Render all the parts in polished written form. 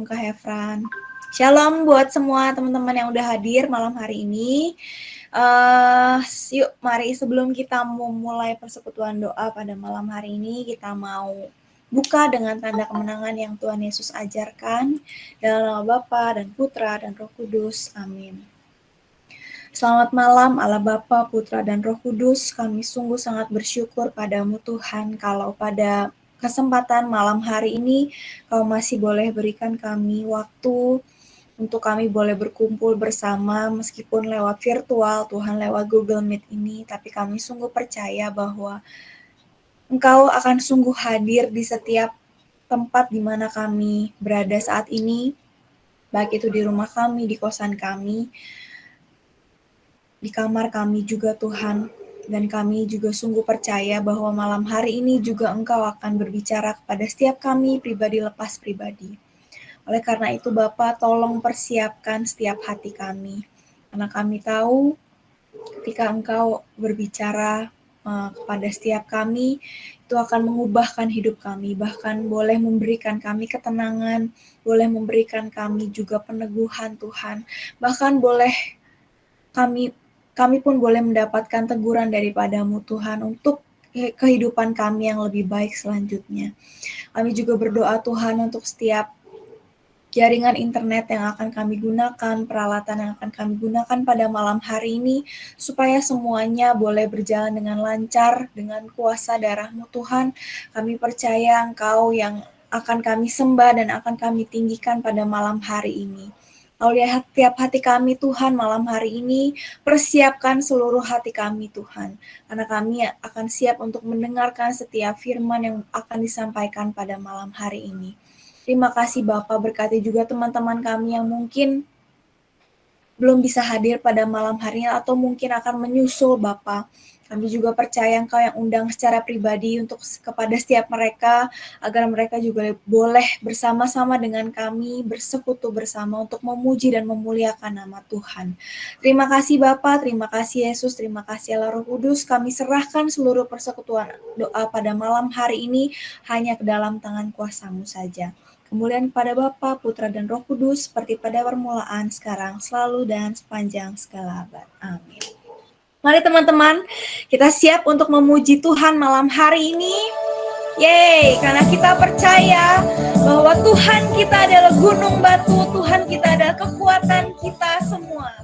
Shalom Kak Hefran. Shalom buat semua teman-teman yang udah hadir malam hari ini. Yuk mari sebelum kita memulai persekutuan doa pada malam hari ini, kita mau buka dengan tanda kemenangan yang Tuhan Yesus ajarkan. Dalam nama Bapa dan Putra dan Roh Kudus. Amin. Selamat malam Allah Bapa, Putra dan Roh Kudus. Kami sungguh sangat bersyukur padamu Tuhan kalau pada kesempatan malam hari ini Kau masih boleh berikan kami waktu untuk kami boleh berkumpul bersama meskipun lewat virtual, Tuhan lewat Google Meet ini, tapi kami sungguh percaya bahwa Engkau akan sungguh hadir di setiap tempat di mana kami berada saat ini, baik itu di rumah kami, di kosan kami, di kamar kami juga Tuhan, dan kami juga sungguh percaya bahwa malam hari ini juga Engkau akan berbicara kepada setiap kami pribadi lepas pribadi. Oleh karena itu Bapa, tolong persiapkan setiap hati kami, karena kami tahu ketika Engkau berbicara kepada setiap kami, itu akan mengubahkan hidup kami, bahkan boleh memberikan kami ketenangan, boleh memberikan kami juga peneguhan Tuhan, bahkan boleh kami pun boleh mendapatkan teguran daripadamu Tuhan untuk kehidupan kami yang lebih baik selanjutnya. Kami juga berdoa Tuhan untuk setiap jaringan internet yang akan kami gunakan, peralatan yang akan kami gunakan pada malam hari ini, supaya semuanya boleh berjalan dengan lancar, dengan kuasa darah-Mu Tuhan. Kami percaya Engkau yang akan kami sembah dan akan kami tinggikan pada malam hari ini. Lihat tiap hati kami Tuhan malam hari ini, persiapkan seluruh hati kami Tuhan, karena kami akan siap untuk mendengarkan setiap firman yang akan disampaikan pada malam hari ini. Terima kasih Bapak, berkati juga teman-teman kami yang mungkin belum bisa hadir pada malam hari ini atau mungkin akan menyusul Bapak. Kami juga percaya Engkau yang undang secara pribadi untuk kepada setiap mereka, agar mereka juga boleh bersama-sama dengan kami, bersekutu bersama untuk memuji dan memuliakan nama Tuhan. Terima kasih Bapa, terima kasih Yesus, terima kasih Allah Roh Kudus. Kami serahkan seluruh persekutuan doa pada malam hari ini hanya ke dalam tangan kuasa-Mu saja. Kemuliaan kepada Bapa, Putra dan Roh Kudus, seperti pada permulaan, sekarang, selalu, dan sepanjang segala abad. Amin. Mari teman-teman, kita siap untuk memuji Tuhan malam hari ini. Yeay, karena kita percaya bahwa Tuhan kita adalah gunung batu, Tuhan kita adalah kekuatan kita semua.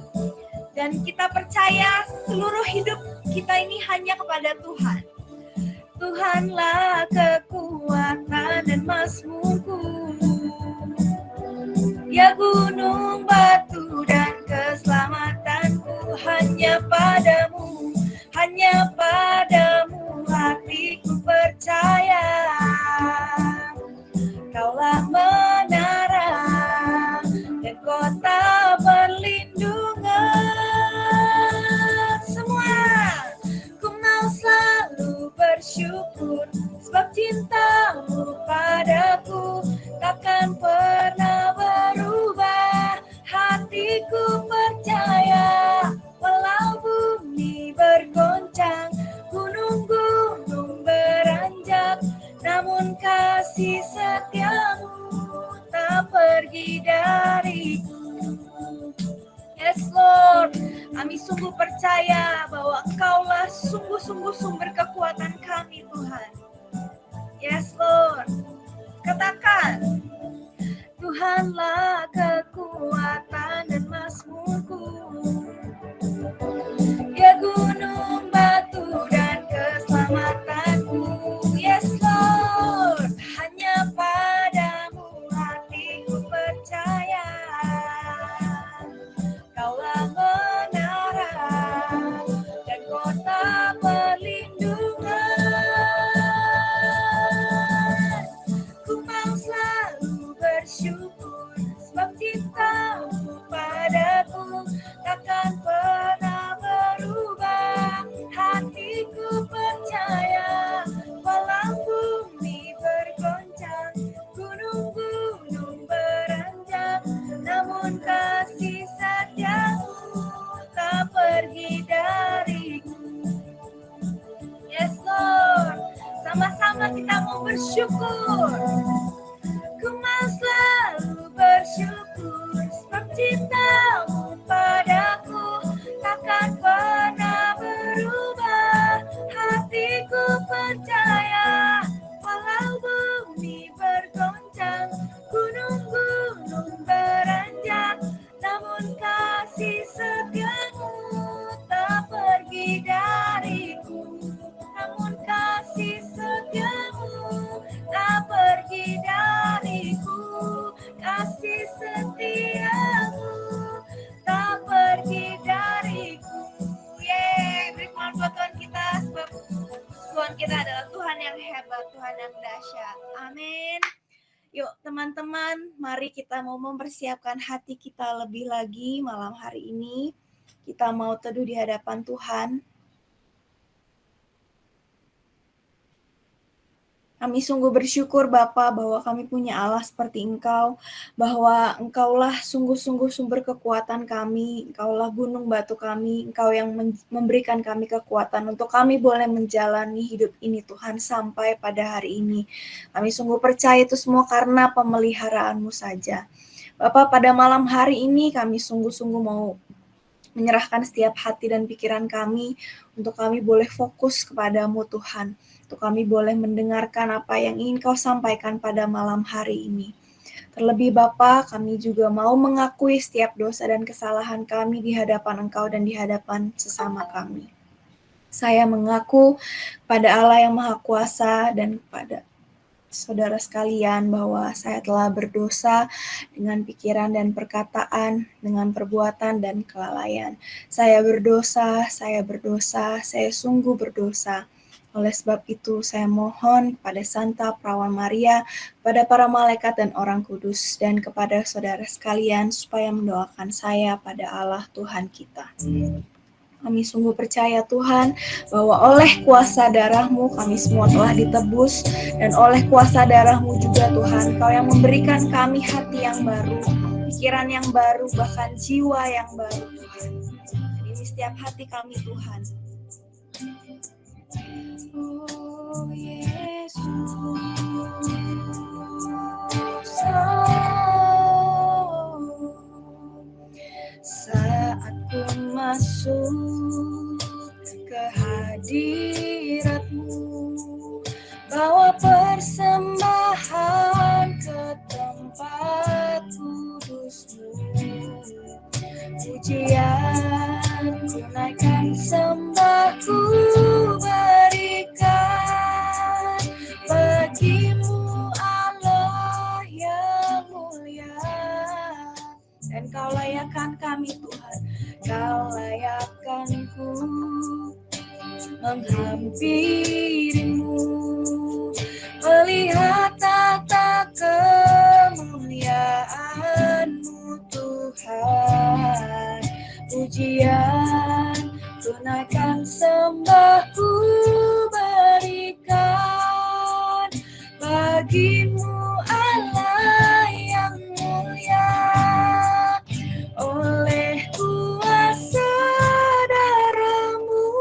Dan kita percaya seluruh hidup kita ini hanya kepada Tuhan. Tuhanlah kekuatan dan mazmurku, ya gunung batu dan keselamatanku, hanya padamu hatiku percaya. Kaulah menara dan kota perlindungan. Semua ku mau selalu bersyukur, sebab cintamu padaku takkan pernah berubah. Hatiku percaya, walau bumi bergoncang, gunung-gunung beranjak, namun kasih setiamu tak pergi dariku. Yes Lord, kami sungguh percaya bahwa Engkaulah sungguh-sungguh sumber kekuatan kami Tuhan. Yes Lord, katakan, Tuhanlah kekuatan dan mazmurku, ya gunung batu dan keselamatanku. Yes Lord, hanya padamu hatiku percaya. Kaulah menara dan kota perlindungan. Ku mau selalu bersyukur, sebab cintamu padaku takkan pernah berubah. Hatiku percaya, walau bumi bergoncang, gunung-gunung beranjak, namun kasih setiamu tak pergi dariku. Yes Lord, sama-sama kita mau bersyukur. Ku mau selalu bersyukur, teman-teman, mari kita mau mempersiapkan hati kita lebih lagi malam hari ini. Kita mau teduh di hadapan Tuhan. Kami sungguh bersyukur Bapa bahwa kami punya Allah seperti Engkau, bahwa Engkaulah sungguh-sungguh sumber kekuatan kami, Engkaulah gunung batu kami, Engkau yang memberikan kami kekuatan untuk kami boleh menjalani hidup ini Tuhan sampai pada hari ini. Kami sungguh percaya itu semua karena pemeliharaanmu saja. Bapak, pada malam hari ini kami sungguh-sungguh mau menyerahkan setiap hati dan pikiran kami untuk kami boleh fokus kepadamu Tuhan. Untuk kami boleh mendengarkan apa yang ingin Kau sampaikan pada malam hari ini. Terlebih Bapa, kami juga mau mengakui setiap dosa dan kesalahan kami di hadapan Engkau dan di hadapan sesama kami. Saya mengaku pada Allah yang Maha Kuasa dan kepada saudara sekalian bahwa saya telah berdosa dengan pikiran dan perkataan, dengan perbuatan dan kelalaian. Saya berdosa, saya sungguh berdosa. Oleh sebab itu saya mohon kepada Santa Perawan Maria, kepada para malaikat dan orang kudus, dan kepada saudara sekalian supaya mendoakan saya pada Allah Tuhan kita. Kami sungguh percaya Tuhan bahwa oleh kuasa darah-Mu kami semua telah ditebus, dan oleh kuasa darah-Mu juga Tuhan Kau yang memberikan kami hati yang baru, pikiran yang baru, bahkan jiwa yang baru Tuhan. Dan ini setiap hati kami Tuhan. Oh Yesus, saat ku masuk ke hadirat-Mu, bawa persembahan ke tempat kudus-Mu. Pujian ku naikkan, sembah ku berikan bagi-Mu Allah yang mulia. Dan Kau layakkan kami Tuhan, Kau layakkanku menghampiri-Mu, melihat tata kemuliaan-Mu Tuhan. Pujian tunaikan, sembahku berikan bagi-Mu Allah yang mulia. Oleh kuasa darah-Mu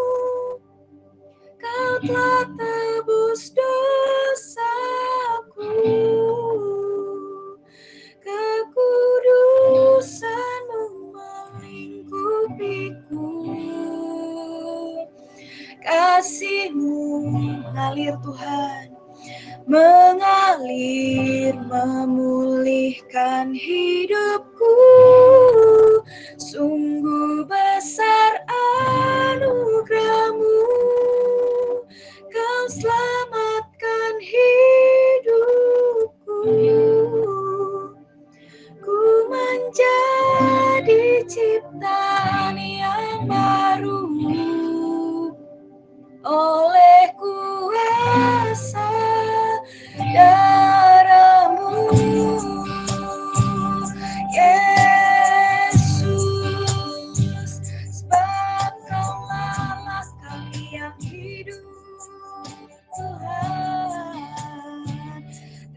Kau telah tebus dosaku, kekudusan-Mu melingkupiku. Kasih-Mu mengalir Tuhan, mengalir memulihkan hidupku. Sungguh besar anugerah-Mu, Kau selamatkan hidupku. Ku menjadi ciptaan yang baru oleh kuasa darah-Mu. Yesus, sebab Kaulah Allah kami yang hidup. Tuhan,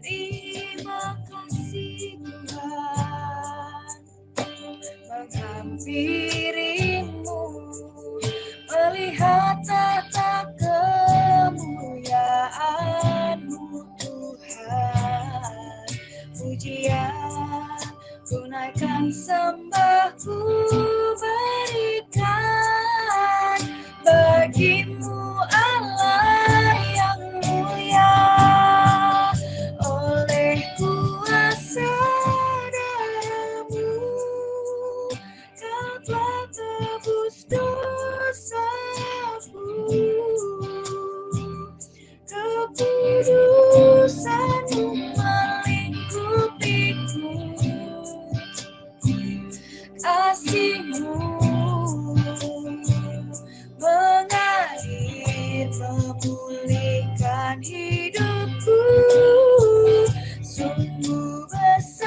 terima kasih Tuhan, menghampiri-Mu, melihat tata kemuliaan-Mu Tuhan. Pujian tunaikan, sembahku berikan bagi-Mu Allah yang mulia. Oleh kuasa darah-Mu Kau telah tebus dosaku, kekudusan-Mu melingkupiku. Kasih-Mu mengalir memulihkan hidupku. Sungguh besar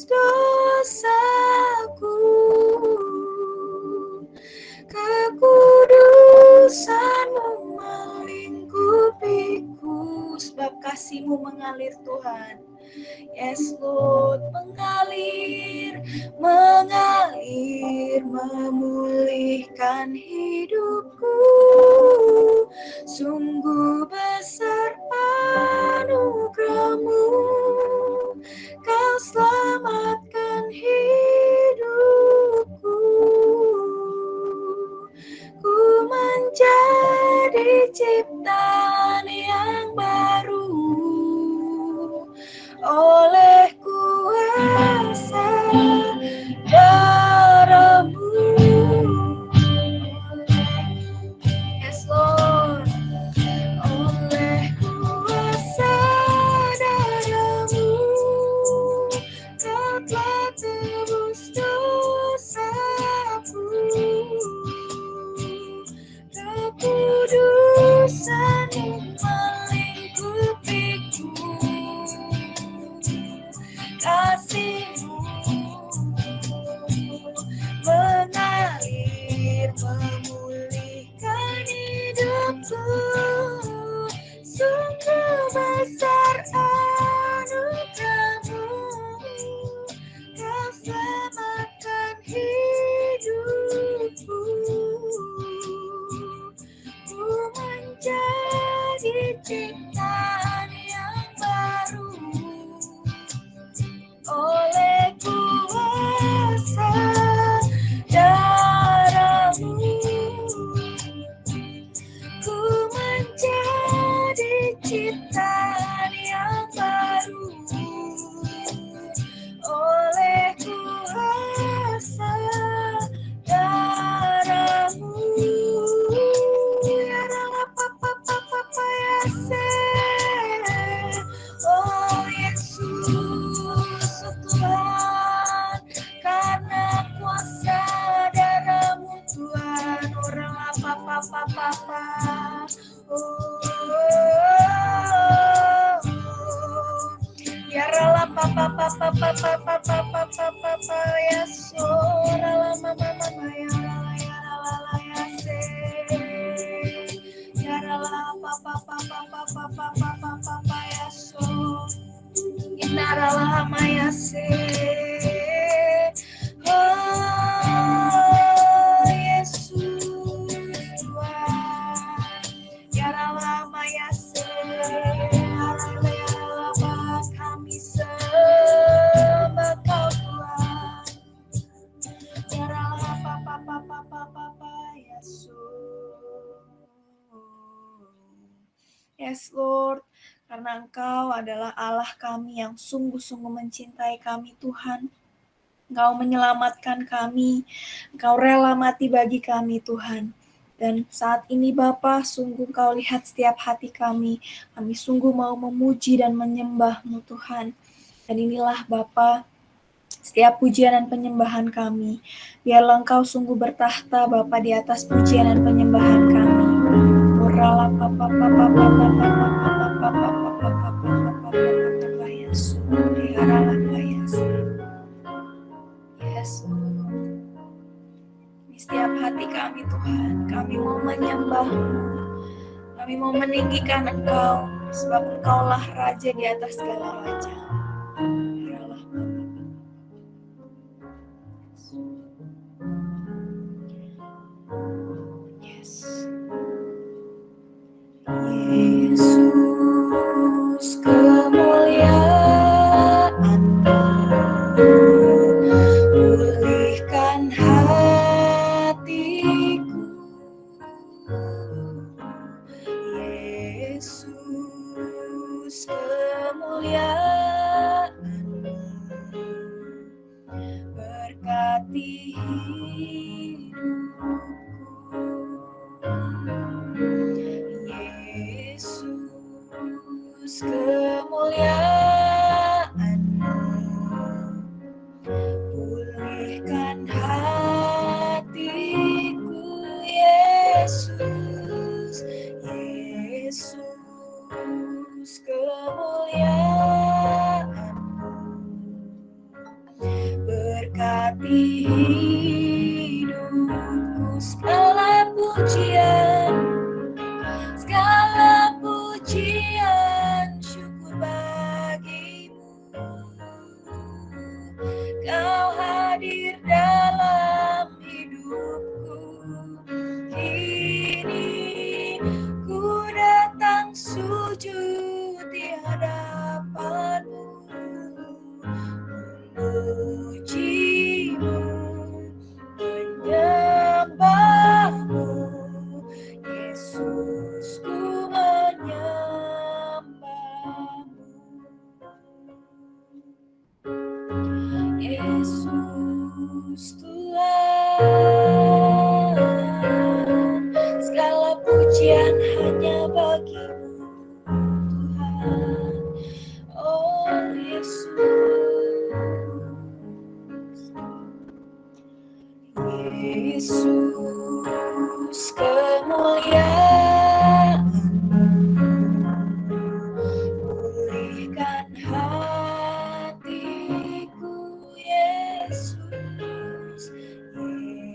dosaku, kekudusan-Mu melingkupiku, sebab kasih-Mu mengalir Tuhan. Yes Lord, mengalir, memulihkan hidupku. Sungguh besar anugerah-Mu, Kau selamatkan hidupku. Ku menjadi ciptaan yang baru oleh kuasa darah-Mu. Yes Lord, oleh kuasa darah-Mu, Kau telah tebus dosaku. Kekudusan-Mu melingkupiku, kasih-Mu mengalir, memulihkan hidupku. Sungguh besar anugerah-Mu, Kau selamatkan hidupku. Ku menjadi ciptaan yang baru oleh kuasa darah-Mu. Ku menjadi ciptaan yang baru oleh kuasa darah-Mu. Ya Allah, Papa, ya oh Yesus, Tuhan, karena kuasa darah-Mu Tuhan, orang apa. Ya Allah, Papa, ya sora mama ya Allah, ya se. Ya Allah, Papa, ya so. Inaralah maya se. Oh Yesus Tuhan, ya Allah maya se. Allah kami sembah Kau Tuhan. Ya Allah Papa Yesus. Yes Lord, karena Engkau adalah Allah kami yang sungguh-sungguh mencintai kami Tuhan. Engkau menyelamatkan kami, Engkau rela mati bagi kami Tuhan. Dan saat ini Bapa, sungguh Engkau lihat setiap hati kami sungguh mau memuji dan menyembah-Mu Tuhan. Dan inilah Bapa, setiap pujian dan penyembahan kami. Biarlah Engkau sungguh bertahta Bapa di atas pujian dan penyembahan kami. Urala papa Yesus, diharalah Yesus. Yes, di setiap hati kami Tuhan, kami mau menyembah-Mu, kami mau meninggikan Engkau, sebab Engkaulah Raja di atas segala raja. Yesus, kemuliaan-Mu pulihkan hatiku. Yesus, kemuliaan-Mu berkati hidupku. Yesus, kemuliaan-Mu pulihkan hatiku. Yesus, Yesus, kemuliaan-Mu berkati hidupku. Segala pujian, syukur bagimu. Kau hadir dalam hidupku. Kini ku datang sujud di hadapanmu, memujimu, menyembahmu. Yesus, ku menyembahmu. Yesus Tuhan, segala pujian hanya bagimu Tuhan. Oh Yesus, Yesus, kemuliaan-Mu pulihkan hatiku. Yesus,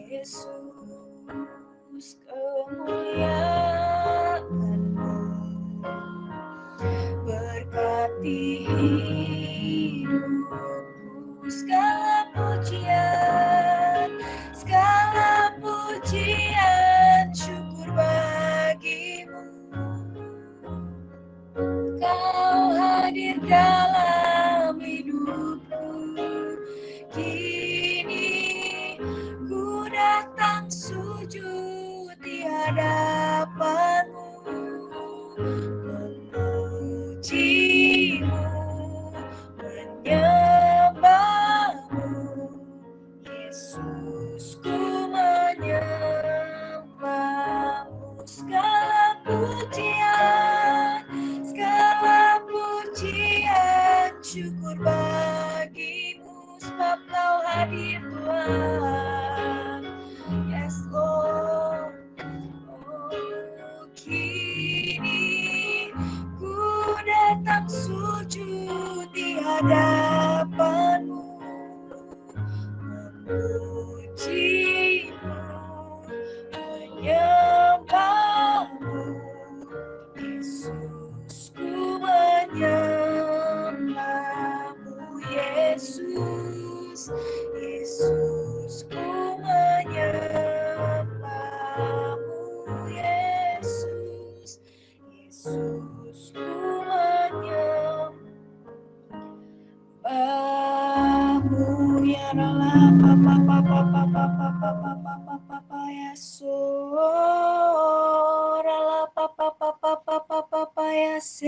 Yesus, kemuliaan-Mu berkati hidupku. Segala pujian, syukur bagimu. Kau hadir dalam hidupku. Kini ku datang sujud di hadapanmu, memujimu, menyembahmu. Yesus, ku menyembahmu. Segala pujian, syukur bagimu, sebab kau hadir Tuhan. Yes Lord. Oh, kini ku datang sujud di hadapanmu, memujimu, menyembahmu. Yesus, ku menyembahmu. Yesus, Yesus, ku menyembahmu. Yesus, Yesus, ku menyembahmu. Ya Allah, papa papa papa papa papa papa Yesus, Allah papa papa papa papa Yesus.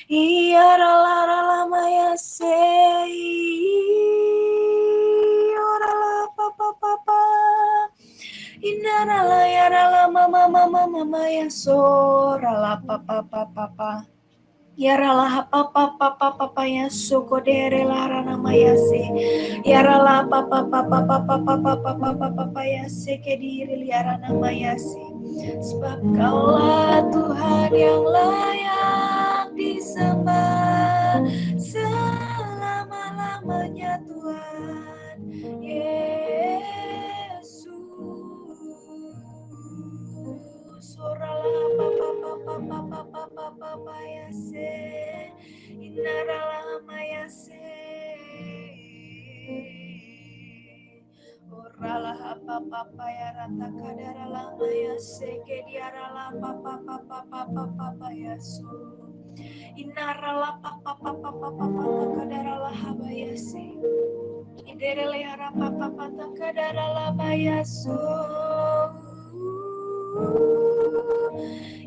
Iya rala maya sei, rala papa papa, ina rala ya rala mama mama mama ya so rala papa papa. Ya rala papa papa papa ya sokodere lara nama ya se. Ya rala papa papa papa papa papa papa ya se kediri liara nama ya se. Sebab Kaulah Tuhan yang layak disembah selama-lamanya Tuhan Yesus. Oralah papa papa papa papa papa ya se, inaralah maya se. Oralah papa ya rata kadaralah maya se, kediaralah papa papa papa papa ya so. Inaralah papa papa papa papa kadaralah habaya se. Iderele hara papa papa kadaralah maya so.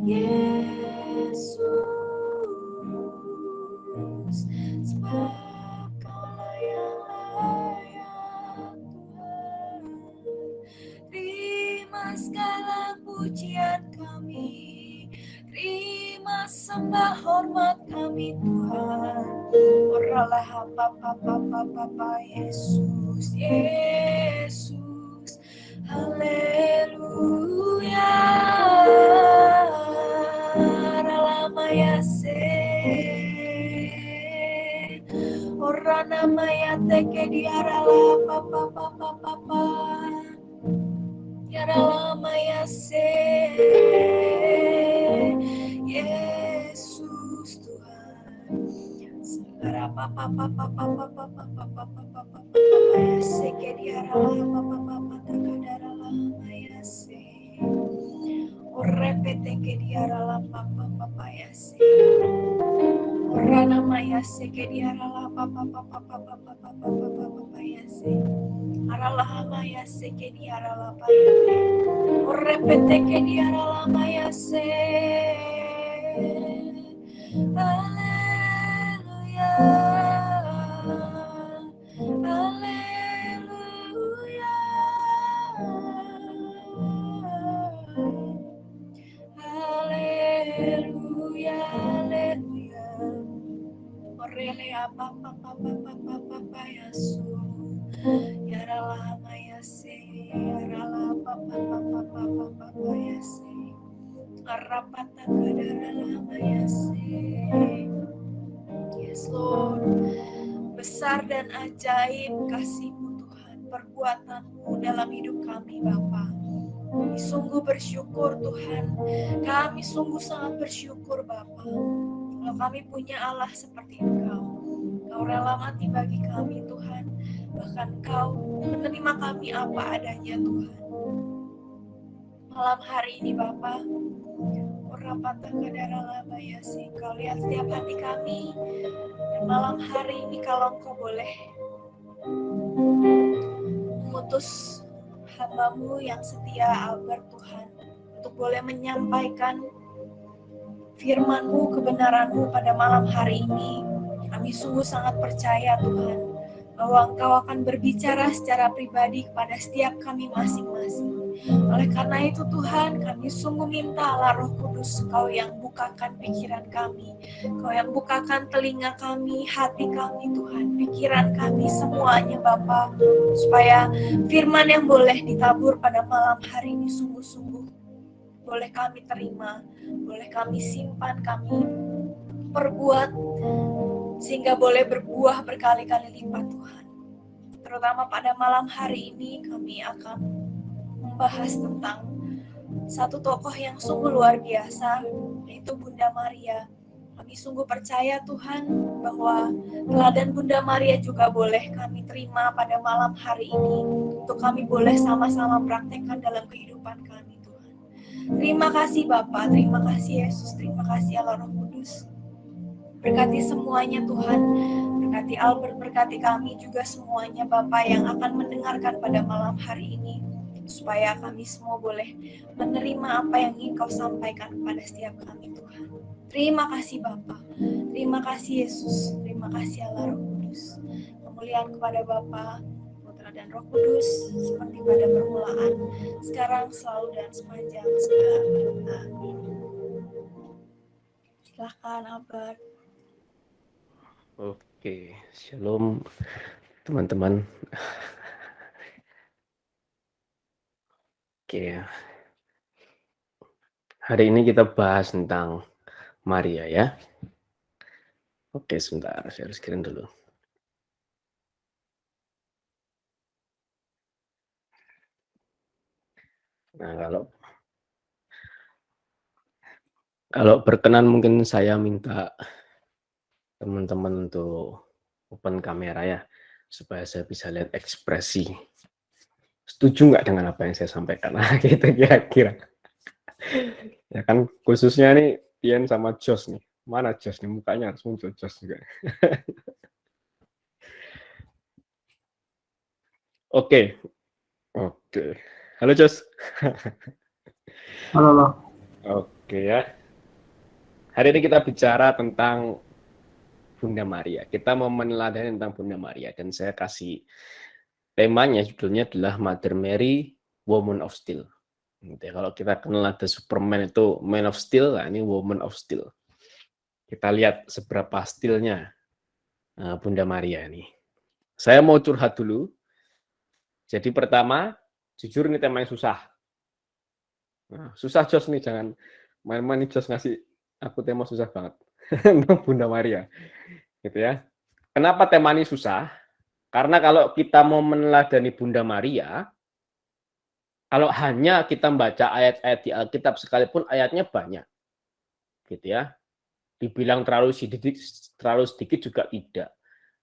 Yesus, sebab Kaulah yang layak Tuhan. Terima segala pujian kami, terima sembah hormat kami Tuhan. Oralah papa Yesus, Yesus, haleluya. Ralamaya se, Orana maya teke diarala papa papa papa. Yarala maya se. Yesus Tuhan. Segara papa papa papa papa papa papa papa maya se ke diarala papa papa takadarala maya se. Orepete ke diarala papa papa ya se. Orana maya se ke diarala papa papa papa papa papa papa ya se. Arala maya se ke diarala papa ya se. Orepete ke diarala maya se. Haleluya. Haleluya. Haleluya, haleluya. Orele apa apa apa apa apa yasu. Yarala mayase, yarala apa apa apa apa yase. Arapata kadarala mayase. Yes Lord, besar dan ajaib kasih-Mu Tuhan, perbuatan-Mu dalam hidup kami Bapa. Kami sungguh bersyukur Tuhan, kami sungguh sangat bersyukur Bapa. Kalau kami punya Allah seperti Engkau, Engkau rela mati bagi kami Tuhan, bahkan Engkau menerima kami apa adanya Tuhan. Malam hari ini Bapa, Engkau lihat setiap hati kami, dan malam hari ini kalau Engkau boleh mengutus hamba-Mu yang setia Albert Tuhan, untuk boleh menyampaikan firman-Mu, kebenaran-Mu pada malam hari ini. Kami sungguh sangat percaya Tuhan, bahwa Engkau akan berbicara secara pribadi kepada setiap kami masing-masing. Oleh karena itu Tuhan, kami sungguh minta Allah Roh Kudus, Engkau yang bukakan pikiran kami, Engkau yang bukakan telinga kami, hati kami Tuhan, pikiran kami semuanya Bapa, supaya firman yang boleh ditabur pada malam hari ini sungguh-sungguh boleh kami terima, boleh kami simpan, kami perbuat, sehingga boleh berbuah berkali-kali lipat Tuhan. Terutama pada malam hari ini kami akan membahas tentang satu tokoh yang sungguh luar biasa, yaitu Bunda Maria. Kami sungguh percaya Tuhan bahwa teladan Bunda Maria juga boleh kami terima pada malam hari ini, untuk kami boleh sama-sama praktekkan dalam kehidupan kami Tuhan. Terima kasih Bapa, terima kasih Yesus, terima kasih Allah Roh Kudus. Berkati semuanya Tuhan, berkati Albert, berkati kami juga semuanya Bapa yang akan mendengarkan pada malam hari ini, supaya kami semua boleh menerima apa yang ingin Kau sampaikan kepada setiap kami Tuhan. Terima kasih Bapa, terima kasih Yesus, terima kasih Allah Roh Kudus. Kemuliaan kepada Bapa, Putra dan Roh Kudus, seperti pada permulaan, sekarang, selalu, dan sepanjang segala abad. Amin. Silakan Albert. Oke, shalom teman-teman. Oke, hari ini kita bahas tentang Maria ya. Oke, sebentar, share screen dulu. Nah, kalau berkenan mungkin saya minta teman-teman untuk open kamera ya, supaya saya bisa lihat ekspresi. Setuju nggak dengan apa yang saya sampaikan? Nah, gitu kira-kira. Ya kan, khususnya nih Tian sama Jos nih. Mana Jos nih? Mukanya harus muncul Jos juga. Oke. Halo Jos. Halo. Oke ya. Hari ini kita bicara tentang Bunda Maria. Kita mau meneladani tentang Bunda Maria, dan saya kasih temanya, judulnya adalah Mother Mary, Woman of Steel. Kalau kita kenal ada Superman itu Man of Steel, nah ini Woman of Steel. Kita lihat seberapa steelnya Bunda Maria ini. Saya mau curhat dulu. Jadi pertama, jujur ini tema yang susah. Nah, susah Jos nih, jangan main-main Jos ngasih aku tema susah banget tentang Bunda Maria, gitu ya. Kenapa tema ini susah? Karena kalau kita mau meneladani Bunda Maria, kalau hanya kita membaca ayat-ayat di Alkitab sekalipun ayatnya banyak, gitu ya. Dibilang terlalu sedikit juga tidak.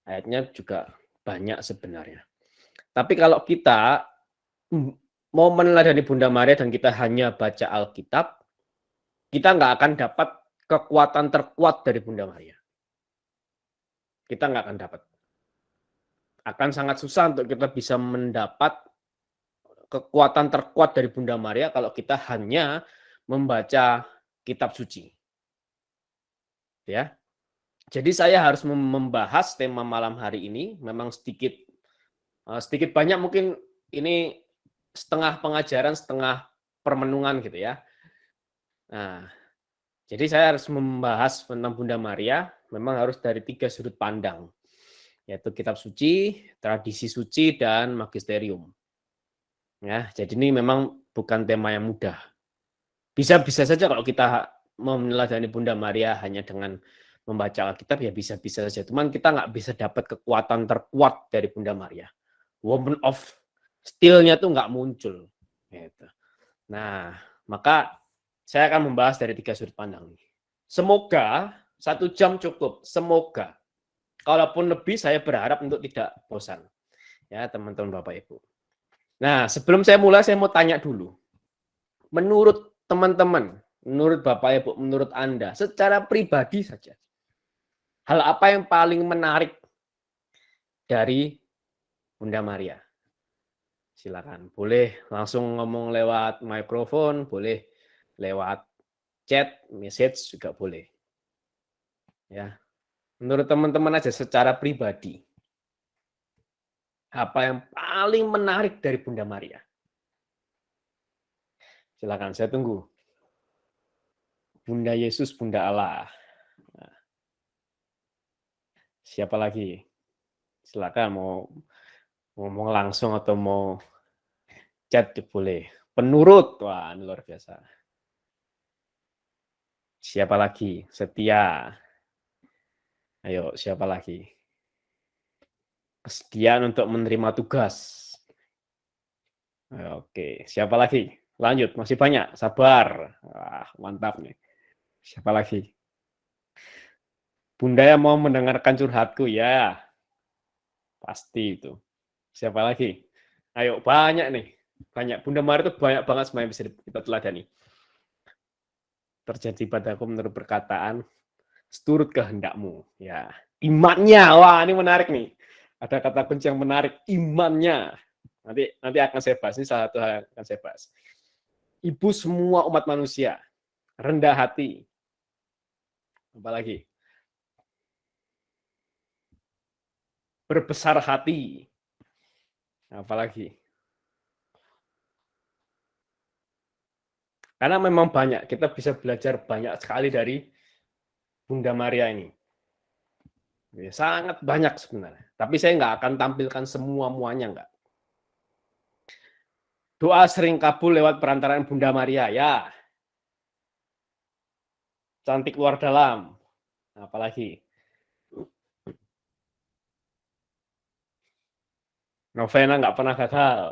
Ayatnya juga banyak sebenarnya. Tapi kalau kita mau meneladani Bunda Maria dan kita hanya baca Alkitab, kita nggak akan dapat kekuatan terkuat dari Bunda Maria. Kita nggak akan dapat. Akan sangat susah untuk kita bisa mendapat kekuatan terkuat dari Bunda Maria kalau kita hanya membaca kitab suci. Ya. Jadi saya harus membahas tema malam hari ini, memang sedikit banyak mungkin ini setengah pengajaran, setengah permenungan gitu ya. Nah, jadi saya harus membahas tentang Bunda Maria, memang harus dari 3 sudut pandang, yaitu kitab suci, tradisi suci, dan magisterium. Ya, jadi ini memang bukan tema yang mudah. Bisa saja kalau kita meneladani Bunda Maria hanya dengan membaca Alkitab ya bisa-bisa saja. Cuman kita nggak bisa dapat kekuatan terkuat dari Bunda Maria. Woman of Steel-nya tuh nggak muncul. Gitu. Nah, maka saya akan membahas dari 3 sudut pandang. Semoga 1 jam cukup. Semoga. Kalaupun lebih saya berharap untuk tidak bosan. Ya, teman-teman Bapak Ibu. Nah, sebelum saya mulai saya mau tanya dulu. Menurut teman-teman, menurut Bapak Ibu, menurut Anda, secara pribadi saja, hal apa yang paling menarik dari Bunda Maria? Silakan, boleh langsung ngomong lewat mikrofon, boleh lewat chat, message juga boleh. Ya, menurut teman-teman aja secara pribadi, apa yang paling menarik dari Bunda Maria? Silakan, saya tunggu. Bunda Yesus, Bunda Allah. Nah, siapa lagi? Silakan mau ngomong langsung atau mau chat boleh. Penurut, wah ini luar biasa. Siapa lagi? Setia. Ayo, siapa lagi? Kesediaan untuk menerima tugas. Oke, siapa lagi? Lanjut, masih banyak. Sabar. Wah, mantap nih. Siapa lagi? Bunda yang mau mendengarkan curhatku, ya. Pasti itu. Siapa lagi? Ayo, banyak nih. Banyak. Bunda Maria itu banyak banget semuanya bisa kita teladani. Terjadi padaku menurut perkataan, seturut kehendakmu. Ya, imannya. Wah, ini menarik nih. Ada kata kunci yang menarik, imannya. Nanti akan saya bahas. Ini salah satu hal yang akan saya bahas. Ibu semua umat manusia, rendah hati. Apalagi? Berbesar hati. Apalagi? Karena memang banyak, kita bisa belajar banyak sekali dari Bunda Maria ini. Ya, sangat banyak sebenarnya. Tapi saya nggak akan tampilkan semua-muanya, nggak. Doa sering kabul lewat perantaraan Bunda Maria, ya. Cantik luar dalam. Apalagi? Novena nggak pernah gagal.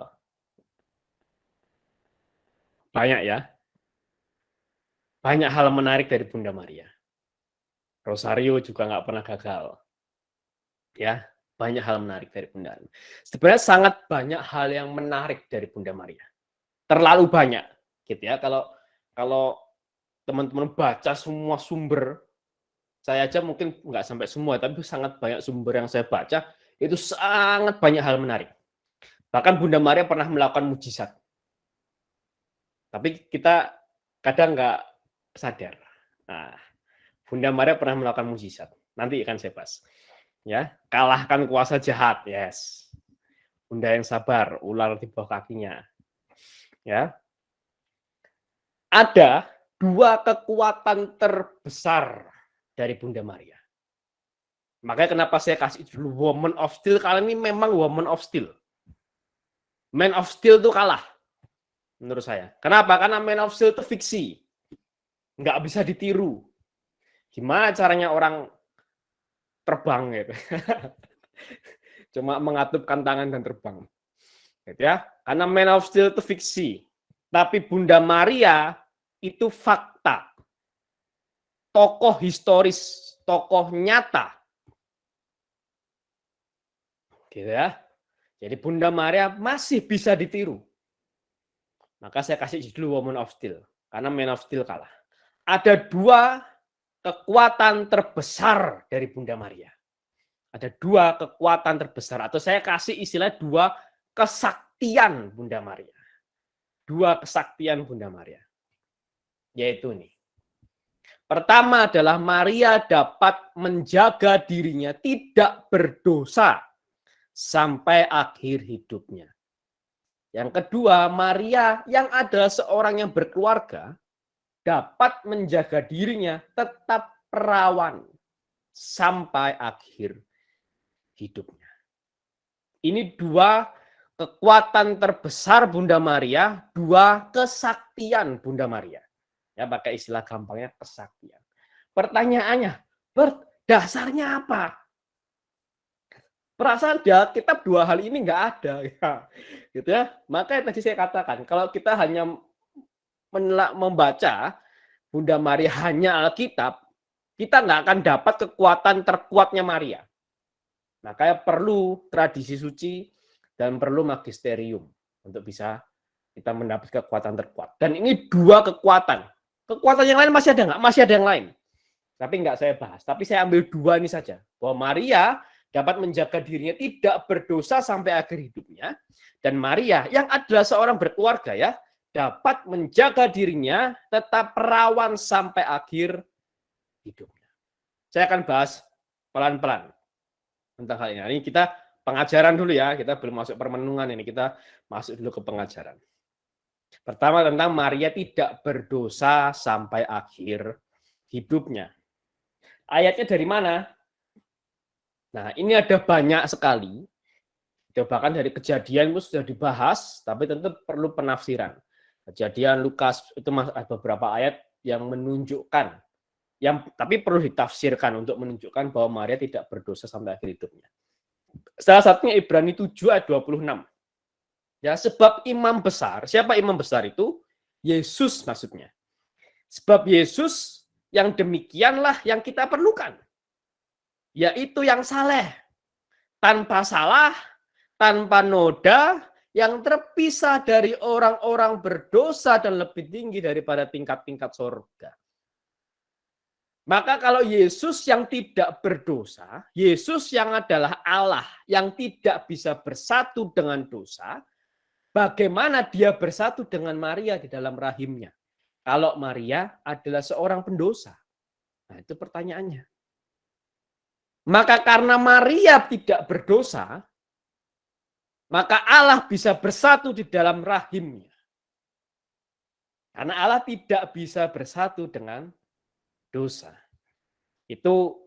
Banyak ya. Banyak hal menarik dari Bunda Maria. Rosario juga nggak pernah gagal. Ya, banyak hal menarik dari Bunda. Sebenarnya sangat banyak hal yang menarik dari Bunda Maria. Terlalu banyak, gitu ya. Kalau teman-teman baca semua sumber, saya aja mungkin nggak sampai semua, tapi sangat banyak sumber yang saya baca, itu sangat banyak hal menarik. Bahkan Bunda Maria pernah melakukan mujizat. Tapi kita kadang nggak sadar. Nah, Bunda Maria pernah melakukan mujizat. Nanti akan saya bahas. Ya, kalahkan kuasa jahat, yes. Bunda yang sabar, ular di bawah kakinya. Ya. Ada 2 kekuatan terbesar dari Bunda Maria. Makanya kenapa saya kasih dulu Woman of Steel, kali ini memang Woman of Steel. Man of Steel itu kalah, menurut saya. Kenapa? Karena Man of Steel itu fiksi. Nggak bisa ditiru. Gimana caranya orang terbang gitu. Cuma mengatupkan tangan dan terbang. Gitu ya. Karena Man of Steel itu fiksi. Tapi Bunda Maria itu fakta. Tokoh historis, tokoh nyata. Gitu ya. Jadi Bunda Maria masih bisa ditiru. Maka saya kasih judul Woman of Steel. Karena Man of Steel kalah. Ada dua kekuatan terbesar dari Bunda Maria. Ada dua kekuatan terbesar. Atau saya kasih istilah dua kesaktian Bunda Maria. Dua kesaktian Bunda Maria. Yaitu nih. Pertama adalah Maria dapat menjaga dirinya tidak berdosa sampai akhir hidupnya. Yang kedua, Maria yang adalah seorang yang berkeluarga dapat menjaga dirinya tetap perawan sampai akhir hidupnya. Ini dua kekuatan terbesar Bunda Maria, dua kesaktian Bunda Maria. Ya, pakai istilah gampangnya kesaktian. Pertanyaannya, dasarnya apa? Perasaan di Alkitab dua hal ini nggak ada, ya. Gitu ya. Makanya tadi saya katakan, kalau kita hanya membaca Bunda Maria hanya Alkitab, kita nggak akan dapat kekuatan terkuatnya Maria. Makanya perlu tradisi suci dan perlu magisterium untuk bisa kita mendapat kekuatan terkuat. Dan ini dua kekuatan. Kekuatan yang lain masih ada nggak? Masih ada yang lain. Tapi nggak saya bahas. Tapi saya ambil dua ini saja. Bahwa Maria dapat menjaga dirinya tidak berdosa sampai akhir hidupnya. Dan Maria yang adalah seorang berkeluarga ya, dapat menjaga dirinya tetap perawan sampai akhir hidupnya. Saya akan bahas pelan-pelan tentang hal ini. Ini kita pengajaran dulu ya. Kita belum masuk permenungan ini. Kita masuk dulu ke pengajaran. Pertama tentang Maria tidak berdosa sampai akhir hidupnya. Ayatnya dari mana? Nah, ini ada banyak sekali. Bahkan dari Kejadian itu sudah dibahas, tapi tentu perlu penafsiran. Kejadian, Lukas, itu ada beberapa ayat yang menunjukkan, tapi perlu ditafsirkan untuk menunjukkan bahwa Maria tidak berdosa sampai akhir hidupnya. Salah satunya Ibrani 7 ayat 26. Ya, sebab imam besar, siapa imam besar itu? Yesus maksudnya. Sebab Yesus yang demikianlah yang kita perlukan. Yaitu yang saleh, tanpa salah, tanpa noda, yang terpisah dari orang-orang berdosa dan lebih tinggi daripada tingkat-tingkat surga. Maka kalau Yesus yang tidak berdosa, Yesus yang adalah Allah, yang tidak bisa bersatu dengan dosa, bagaimana dia bersatu dengan Maria di dalam rahimnya? Kalau Maria adalah seorang pendosa. Nah, itu pertanyaannya. Maka karena Maria tidak berdosa, maka Allah bisa bersatu di dalam rahimnya. Karena Allah tidak bisa bersatu dengan dosa. Itu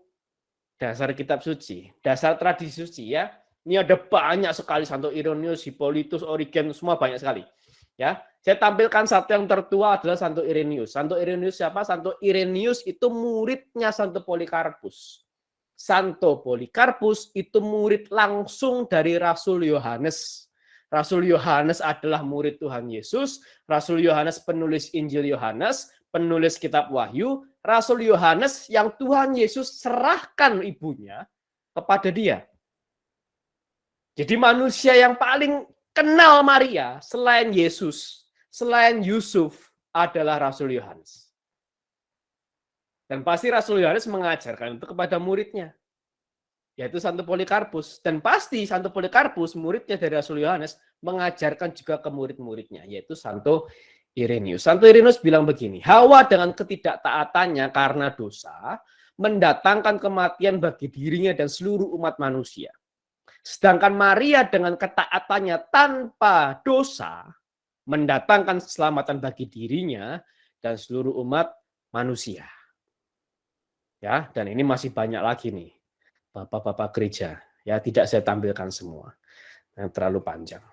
dasar kitab suci, dasar tradisi suci ya. Ini ada banyak sekali, Santo Irenaeus, Hippolytus, Origen, semua banyak sekali. Ya, saya tampilkan satu yang tertua adalah Santo Irenaeus. Santo Irenaeus siapa? Santo Irenaeus itu muridnya Santo Polikarpus. Santo Polikarpus itu murid langsung dari Rasul Yohanes. Rasul Yohanes adalah murid Tuhan Yesus. Rasul Yohanes penulis Injil Yohanes, penulis kitab Wahyu. Rasul Yohanes yang Tuhan Yesus serahkan ibunya kepada dia. Jadi manusia yang paling kenal Maria selain Yesus, selain Yusuf adalah Rasul Yohanes. Dan pasti Rasul Yohanes mengajarkan itu kepada muridnya, yaitu Santo Polikarpus. Dan pasti Santo Polikarpus, muridnya dari Rasul Yohanes, mengajarkan juga ke murid-muridnya, yaitu Santo Irenaeus. Santo Irenaeus bilang begini, Hawa dengan ketidaktaatannya karena dosa, mendatangkan kematian bagi dirinya dan seluruh umat manusia. Sedangkan Maria dengan ketaatannya tanpa dosa, mendatangkan keselamatan bagi dirinya dan seluruh umat manusia. Ya, dan ini masih banyak lagi nih, bapak-bapak gereja. Ya, tidak saya tampilkan semua, yang terlalu panjang.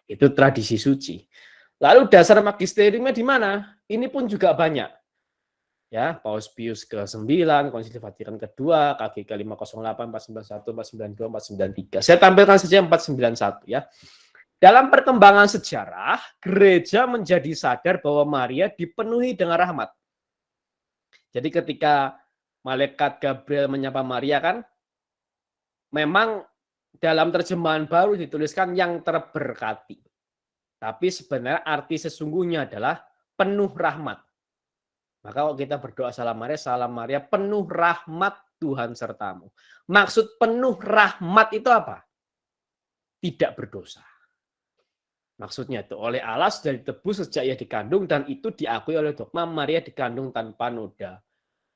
Itu tradisi suci. Lalu dasar magisteriumnya di mana? Ini pun juga banyak. Ya, Paus Pius ke-9, Konsili Vatikan ke-2, KGK 508, 491, 492, 493. Saya tampilkan saja 491 ya. Dalam perkembangan sejarah, gereja menjadi sadar bahwa Maria dipenuhi dengan rahmat. Jadi ketika malaikat Gabriel menyapa Maria kan, memang dalam terjemahan baru dituliskan yang terberkati. Tapi sebenarnya arti sesungguhnya adalah penuh rahmat. Maka kalau kita berdoa salam Maria penuh rahmat Tuhan sertamu. Maksud penuh rahmat itu apa? Tidak berdosa. Maksudnya itu oleh Allah sudah ditebus sejak ia dikandung dan itu diakui oleh dogma Maria dikandung tanpa noda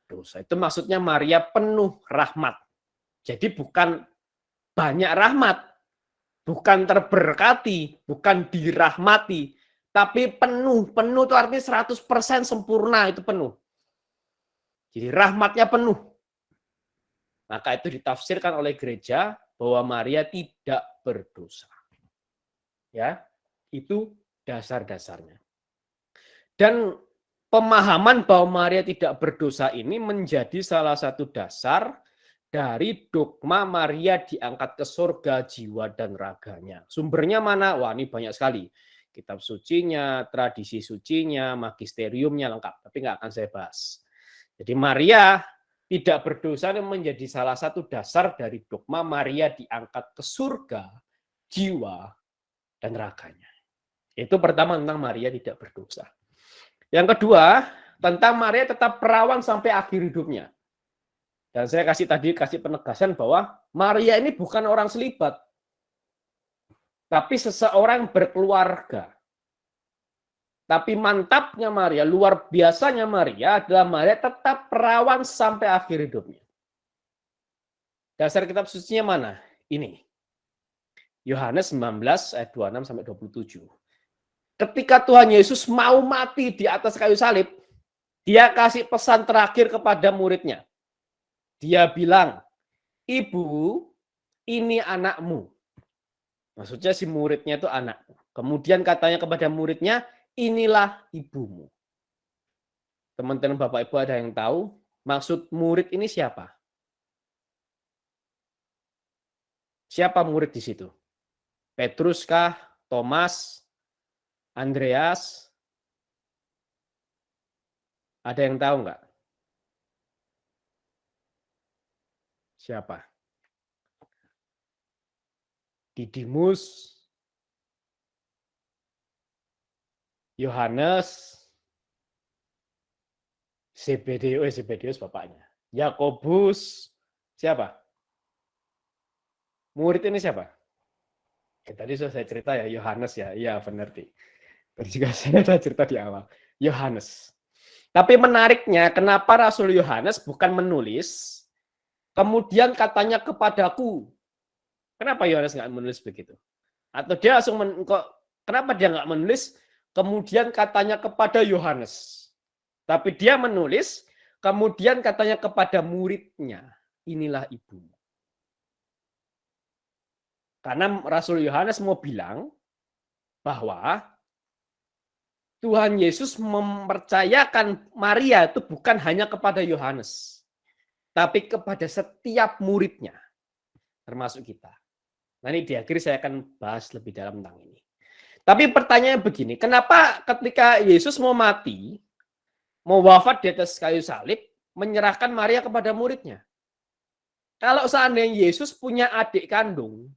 dosa. Itu maksudnya Maria penuh rahmat. Jadi bukan banyak rahmat, bukan terberkati, bukan dirahmati, tapi penuh. Penuh itu artinya 100% sempurna, itu penuh. Jadi rahmatnya penuh. Maka itu ditafsirkan oleh gereja bahwa Maria tidak berdosa. Ya, itu dasar-dasarnya. Dan pemahaman bahwa Maria tidak berdosa ini menjadi salah satu dasar dari dogma Maria diangkat ke surga jiwa dan raganya. Sumbernya mana? Wah, ini banyak sekali. Kitab sucinya, tradisi sucinya, magisteriumnya lengkap. Tapi nggak akan saya bahas. Jadi Maria tidak berdosa ini menjadi salah satu dasar dari dogma Maria diangkat ke surga jiwa dan raganya. Itu pertama tentang Maria tidak berdosa. Yang kedua, tentang Maria tetap perawan sampai akhir hidupnya. Dan saya kasih penegasan bahwa Maria ini bukan orang selibat, tapi seseorang berkeluarga. Tapi mantapnya Maria, luar biasanya Maria adalah Maria tetap perawan sampai akhir hidupnya. Dasar kitab sucinya mana? Ini. Yohanes 19 ayat 26 sampai 27. Ketika Tuhan Yesus mau mati di atas kayu salib, dia kasih pesan terakhir kepada muridnya. Dia bilang, "Ibu, ini anakmu." Maksudnya si muridnya itu anak. Kemudian katanya kepada muridnya, "Inilah ibumu." Teman-teman Bapak Ibu ada yang tahu maksud murid ini siapa? Siapa murid di situ? Petrus kah? Thomas? Andreas? Ada yang tahu nggak? Siapa? Didimus, Yohanes, Zebedeus bapaknya, Yakobus, siapa? Murid ini siapa? Tadi sudah saya cerita ya, Yohanes ya, iya benar sih. Tadi juga saya sudah cerita di awal, Yohanes. Tapi menariknya, kenapa Rasul Yohanes bukan menulis, kemudian katanya kepadaku. Kenapa Yohanes nggak menulis begitu? Atau dia langsung kenapa dia nggak menulis, kemudian katanya kepada Yohanes. Tapi dia menulis, kemudian katanya kepada muridnya, inilah ibumu. Karena Rasul Yohanes mau bilang bahwa Tuhan Yesus mempercayakan Maria itu bukan hanya kepada Yohanes, tapi kepada setiap muridnya, termasuk kita. Nanti di akhir saya akan bahas lebih dalam tentang ini. Tapi pertanyaannya begini, kenapa ketika Yesus mau mati, mau wafat di atas kayu salib, menyerahkan Maria kepada muridnya? Kalau seandainya Yesus punya adik kandung,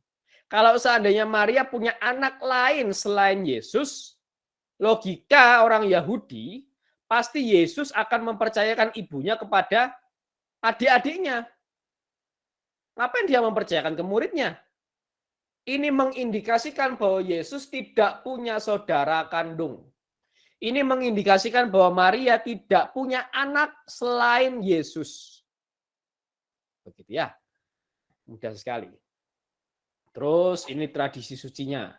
kalau seandainya Maria punya anak lain selain Yesus, logika orang Yahudi, pasti Yesus akan mempercayakan ibunya kepada adik-adiknya. Ngapain dia mempercayakan ke muridnya? Ini mengindikasikan bahwa Yesus tidak punya saudara kandung. Ini mengindikasikan bahwa Maria tidak punya anak selain Yesus. Begitu ya. Mudah sekali. Terus ini tradisi sucinya.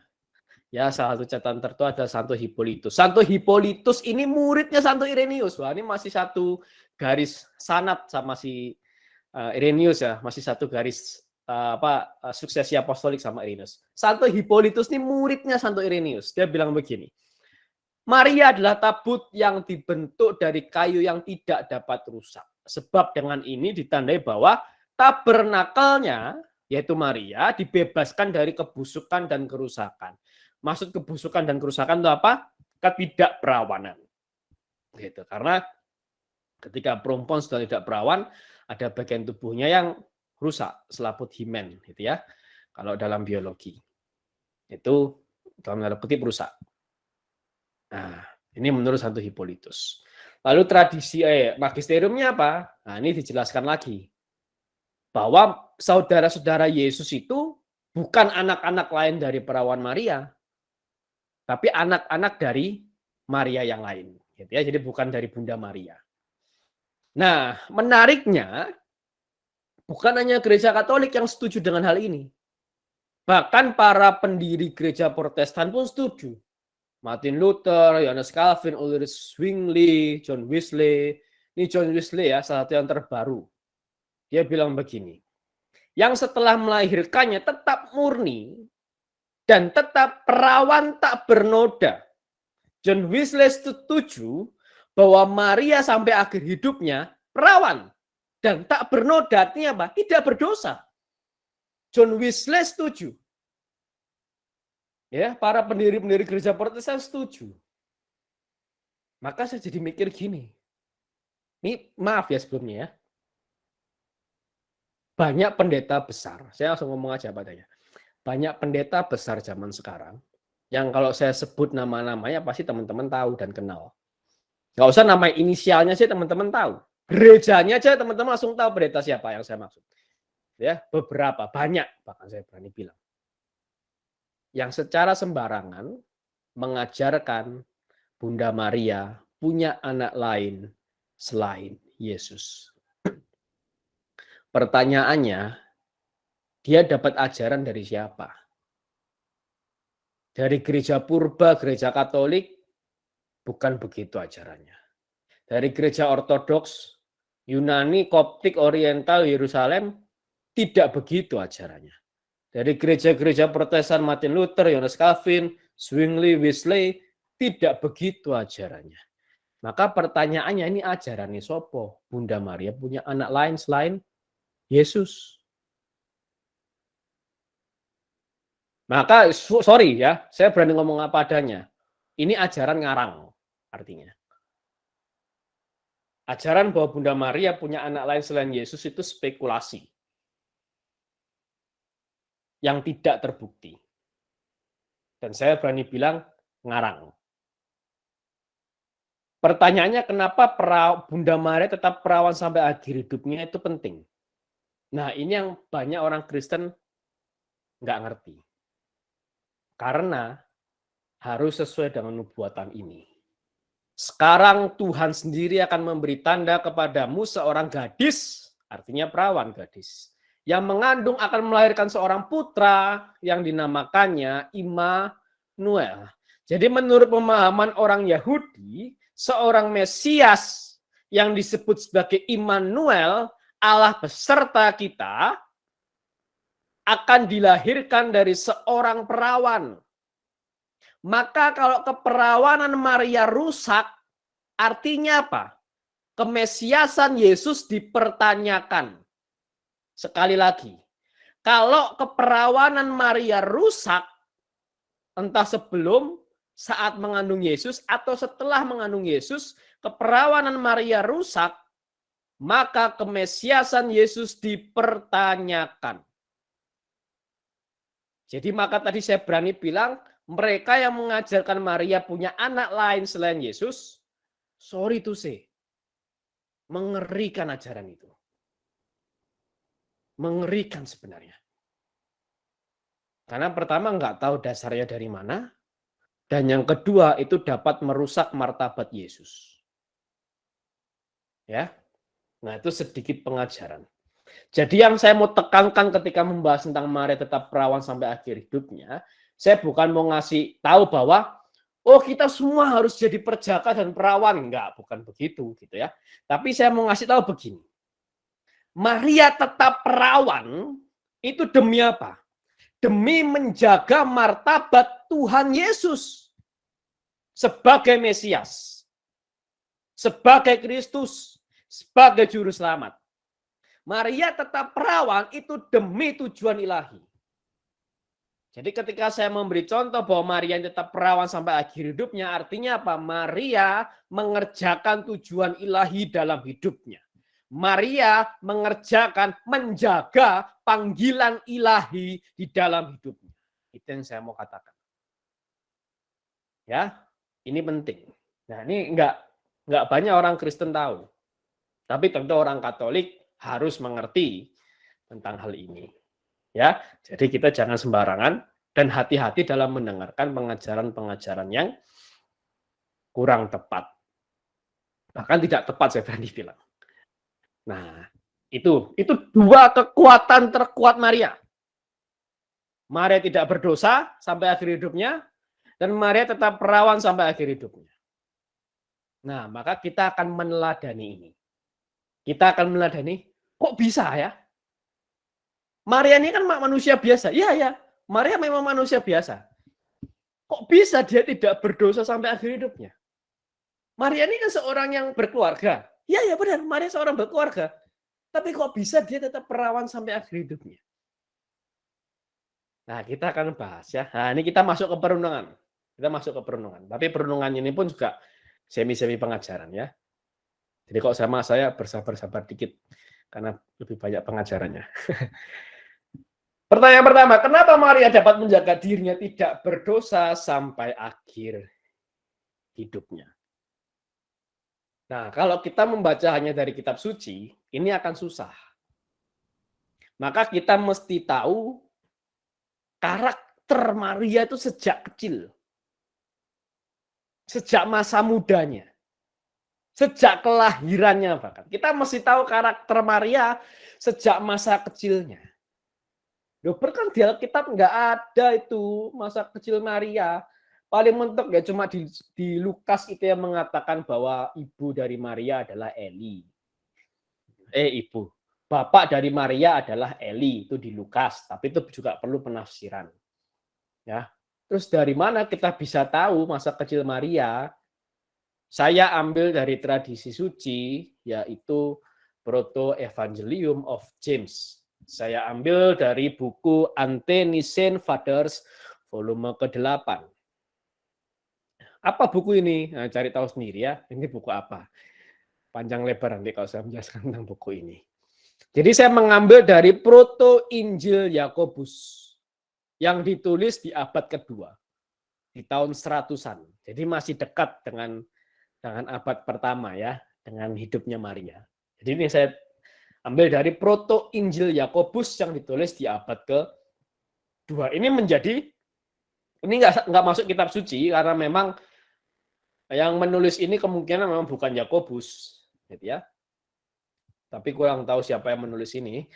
Ya, salah satu catatan tertua adalah Santo Hippolytus. Santo Hippolytus ini muridnya Santo Irenaeus. Wah, ini masih satu garis sanad sama si Irenaeus ya, masih satu garis suksesi apostolik sama Irenaeus. Santo Hippolytus ini muridnya Santo Irenaeus. Dia bilang begini, Maria adalah tabut yang dibentuk dari kayu yang tidak dapat rusak. Sebab dengan ini ditandai bahwa tabernakelnya, yaitu Maria, dibebaskan dari kebusukan dan kerusakan. Maksud kebusukan dan kerusakan itu apa? Ketidakperawanan. Gitu. Karena ketika perempuan sudah tidak perawan, ada bagian tubuhnya yang rusak, selaput himen, gitu ya. Kalau dalam biologi itu dalam tanda kutip rusak. Nah, ini menurut Santo Hippolytus. Lalu tradisi magisteriumnya apa? Nah, ini dijelaskan lagi. Bahwa saudara-saudara Yesus itu bukan anak-anak lain dari perawan Maria, tapi anak-anak dari Maria yang lain. Gitu ya. Jadi bukan dari Bunda Maria. Nah, menariknya, bukan hanya gereja Katolik yang setuju dengan hal ini. Bahkan para pendiri gereja Protestan pun setuju. Martin Luther, Johannes Calvin, Ulrich Zwingli, John Wesley. Ini John Wesley ya, salah satu yang terbaru. Dia bilang begini, yang setelah melahirkannya tetap murni dan tetap perawan tak bernoda. John Wesley setuju bahwa Maria sampai akhir hidupnya perawan dan tak bernoda, artinya apa? Tidak berdosa. John Wesley setuju. Ya, para pendiri-pendiri gereja Protestan setuju. Maka saya jadi mikir gini. Ini maaf ya sebelumnya ya. Banyak pendeta besar, saya langsung ngomong aja padanya. Banyak pendeta besar zaman sekarang yang kalau saya sebut nama-namanya pasti teman-teman tahu dan kenal. Nggak usah nama inisialnya sih teman-teman tahu. Gerejanya aja teman-teman langsung tahu pendeta siapa yang saya maksud. Ya, beberapa, banyak bahkan saya berani bilang. Yang secara sembarangan mengajarkan Bunda Maria punya anak lain selain Yesus. Pertanyaannya, dia dapat ajaran dari siapa? Dari gereja purba, gereja Katolik, bukan begitu ajarannya. Dari gereja Ortodoks, Yunani, Koptik, Oriental, Yerusalem, tidak begitu ajarannya. Dari gereja-gereja Protestan, Martin Luther, Johannes Calvin, Zwingli, Wesley, tidak begitu ajarannya. Maka pertanyaannya, ini ajarannya sopo? Bunda Maria punya anak lain selain Yesus. Maka, sorry ya, saya berani ngomong apa adanya. Ini ajaran ngarang, artinya. Ajaran bahwa Bunda Maria punya anak lain selain Yesus itu spekulasi. Yang tidak terbukti. Dan saya berani bilang ngarang. Pertanyaannya kenapa Bunda Maria tetap perawan sampai akhir hidupnya itu penting. Nah ini yang banyak orang Kristen nggak ngerti. Karena harus sesuai dengan nubuatan ini. Sekarang Tuhan sendiri akan memberi tanda kepadamu seorang gadis, artinya perawan gadis, yang mengandung akan melahirkan seorang putra yang dinamakannya Immanuel. Jadi menurut pemahaman orang Yahudi, seorang Mesias yang disebut sebagai Immanuel, Allah beserta kita, akan dilahirkan dari seorang perawan. Maka kalau keperawanan Maria rusak, artinya apa? Kemesiasan Yesus dipertanyakan. Sekali lagi, kalau keperawanan Maria rusak, entah sebelum, saat mengandung Yesus, atau setelah mengandung Yesus, keperawanan Maria rusak, maka kemesiasan Yesus dipertanyakan. Jadi maka tadi saya berani bilang, mereka yang mengajarkan Maria punya anak lain selain Yesus, sorry to say, mengerikan ajaran itu. Mengerikan sebenarnya. Karena pertama nggak tahu dasarnya dari mana, dan yang kedua itu dapat merusak martabat Yesus. Ya, nah itu sedikit pengajaran. Jadi yang saya mau tekankan ketika membahas tentang Maria tetap perawan sampai akhir hidupnya, saya bukan mau ngasih tahu bahwa oh kita semua harus jadi perjaka dan perawan, enggak, bukan begitu gitu ya. Tapi saya mau ngasih tahu begini. Maria tetap perawan itu demi apa? Demi menjaga martabat Tuhan Yesus. sebagai Mesias, sebagai Kristus, sebagai juru selamat. Maria tetap perawan itu demi tujuan ilahi. Jadi ketika saya memberi contoh bahwa Maria tetap perawan sampai akhir hidupnya, artinya apa? Maria mengerjakan tujuan ilahi dalam hidupnya. Maria menjaga panggilan ilahi di dalam hidupnya. Itu yang saya mau katakan. Ya, ini penting. Nah, ini enggak banyak orang Kristen tahu. Tapi tentu orang Katolik harus mengerti tentang hal ini. Ya, jadi kita jangan sembarangan dan hati-hati dalam mendengarkan pengajaran-pengajaran yang kurang tepat. Bahkan tidak tepat saya berani bilang. Nah, itu dua kekuatan terkuat Maria. Maria tidak berdosa sampai akhir hidupnya dan Maria tetap perawan sampai akhir hidupnya. Nah, maka kita akan meneladani ini. Kita akan meneladani, kok bisa ya? Maria ini kan manusia biasa. Iya, ya. Maria memang manusia biasa. Kok bisa dia tidak berdosa sampai akhir hidupnya? Maria ini kan seorang yang berkeluarga. Iya, ya benar. Maria seorang berkeluarga. Tapi kok bisa dia tetap perawan sampai akhir hidupnya? Nah, kita akan bahas ya. Nah, ini kita masuk ke perenungan. Tapi perenungan ini pun juga semi-semi pengajaran ya. Jadi kok sama saya bersabar-sabar dikit. Karena lebih banyak pengajarannya. Pertanyaan pertama, kenapa Maria dapat menjaga dirinya tidak berdosa sampai akhir hidupnya? Nah, kalau kita membaca hanya dari kitab suci, ini akan susah. Maka kita mesti tahu karakter Maria itu sejak kecil. Sejak masa mudanya. Sejak kelahirannya bahkan. Kita mesti tahu karakter Maria sejak masa kecilnya. Loh, kan di Alkitab nggak ada itu masa kecil Maria. Paling mentok ya cuma di Lukas itu yang mengatakan bahwa ibu dari Maria adalah Eli. Bapak dari Maria adalah Eli, itu di Lukas. Tapi itu juga perlu penafsiran. Ya. Terus dari mana kita bisa tahu masa kecil Maria? Saya ambil dari tradisi suci, yaitu Proto Evangelium of James. Saya ambil dari buku Ante-Nicene Fathers, volume ke-8. Apa buku ini? Nah, cari tahu sendiri ya. Ini buku apa? Panjang lebar nanti kalau saya menjelaskan tentang buku ini. Jadi saya mengambil dari Proto Injil Yakobus yang ditulis di abad kedua, di tahun 100-an. Jadi masih dekat dengan abad pertama ya, dengan hidupnya Maria. Jadi ini saya ambil dari Proto Injil Yakobus yang ditulis di abad ke-2. Ini nggak masuk kitab suci karena memang yang menulis ini kemungkinan memang bukan Yakobus, gitu ya. Tapi kurang tahu siapa yang menulis ini.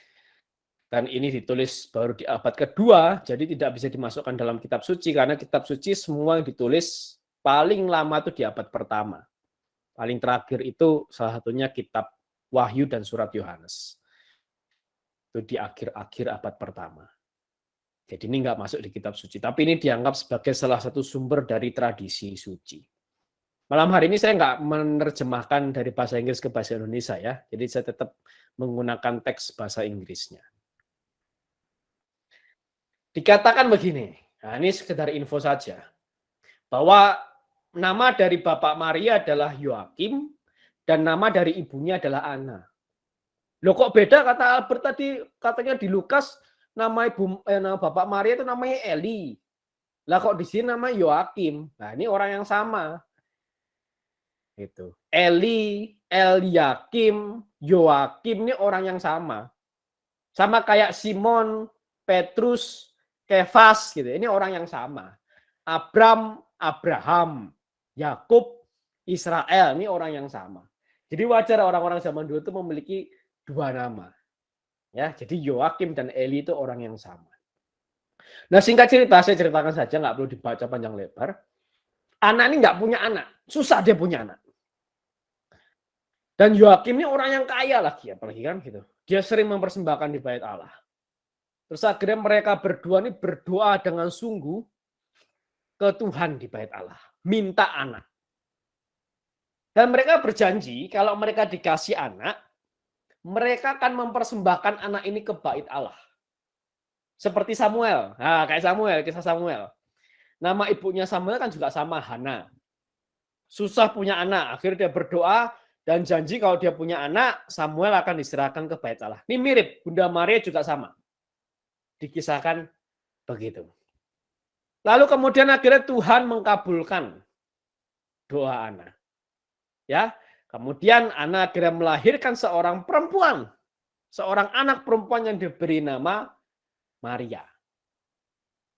Dan ini ditulis baru di abad kedua, jadi tidak bisa dimasukkan dalam kitab suci karena kitab suci semua yang ditulis paling lama itu di abad pertama. Paling terakhir itu salah satunya kitab Wahyu dan surat Yohanes. Itu di akhir-akhir abad pertama. Jadi ini nggak masuk di kitab suci. Tapi ini dianggap sebagai salah satu sumber dari tradisi suci. Malam hari ini saya nggak menerjemahkan dari bahasa Inggris ke bahasa Indonesia ya. Jadi saya tetap menggunakan teks bahasa Inggrisnya. Dikatakan begini, nah ini sekedar info saja. Bahwa nama dari Bapak Maria adalah Yoakim, dan nama dari ibunya adalah Anna. Loh kok beda kata Albert tadi, katanya di Lukas nama Bapak Maria itu namanya Eli. Lah kok di sini nama Yoakim. Nah, ini orang yang sama. Gitu. Eli, Eliakim, Yoakim ini orang yang sama. Sama kayak Simon, Petrus, Kefas gitu. Ini orang yang sama. Abraham, Yakub, Israel, ini orang yang sama. Jadi wajar orang-orang zaman dulu itu memiliki dua nama. Ya, jadi Yoakim dan Eli itu orang yang sama. Nah, singkat cerita, saya ceritakan saja, nggak perlu dibaca panjang lebar. Anak ini nggak punya anak, susah dia punya anak. Dan Yoakim ini orang yang kaya lagi, apalagi kan gitu. Dia sering mempersembahkan di bait Allah. Terus akhirnya mereka berdua ini berdoa dengan sungguh ke Tuhan di bait Allah. minta anak. Dan mereka berjanji kalau mereka dikasih anak, mereka akan mempersembahkan anak ini ke bait Allah. Seperti Samuel. Nah, kayak Samuel, kisah Samuel. Nama ibunya Samuel kan juga sama, Hana. Susah punya anak, akhirnya dia berdoa dan janji kalau dia punya anak, Samuel akan diserahkan ke bait Allah. Ini mirip, Bunda Maria juga sama. Dikisahkan begitu. Lalu kemudian akhirnya Tuhan mengkabulkan doa Ana. Ya, kemudian Ana akhirnya melahirkan seorang perempuan, seorang anak perempuan yang diberi nama Maria.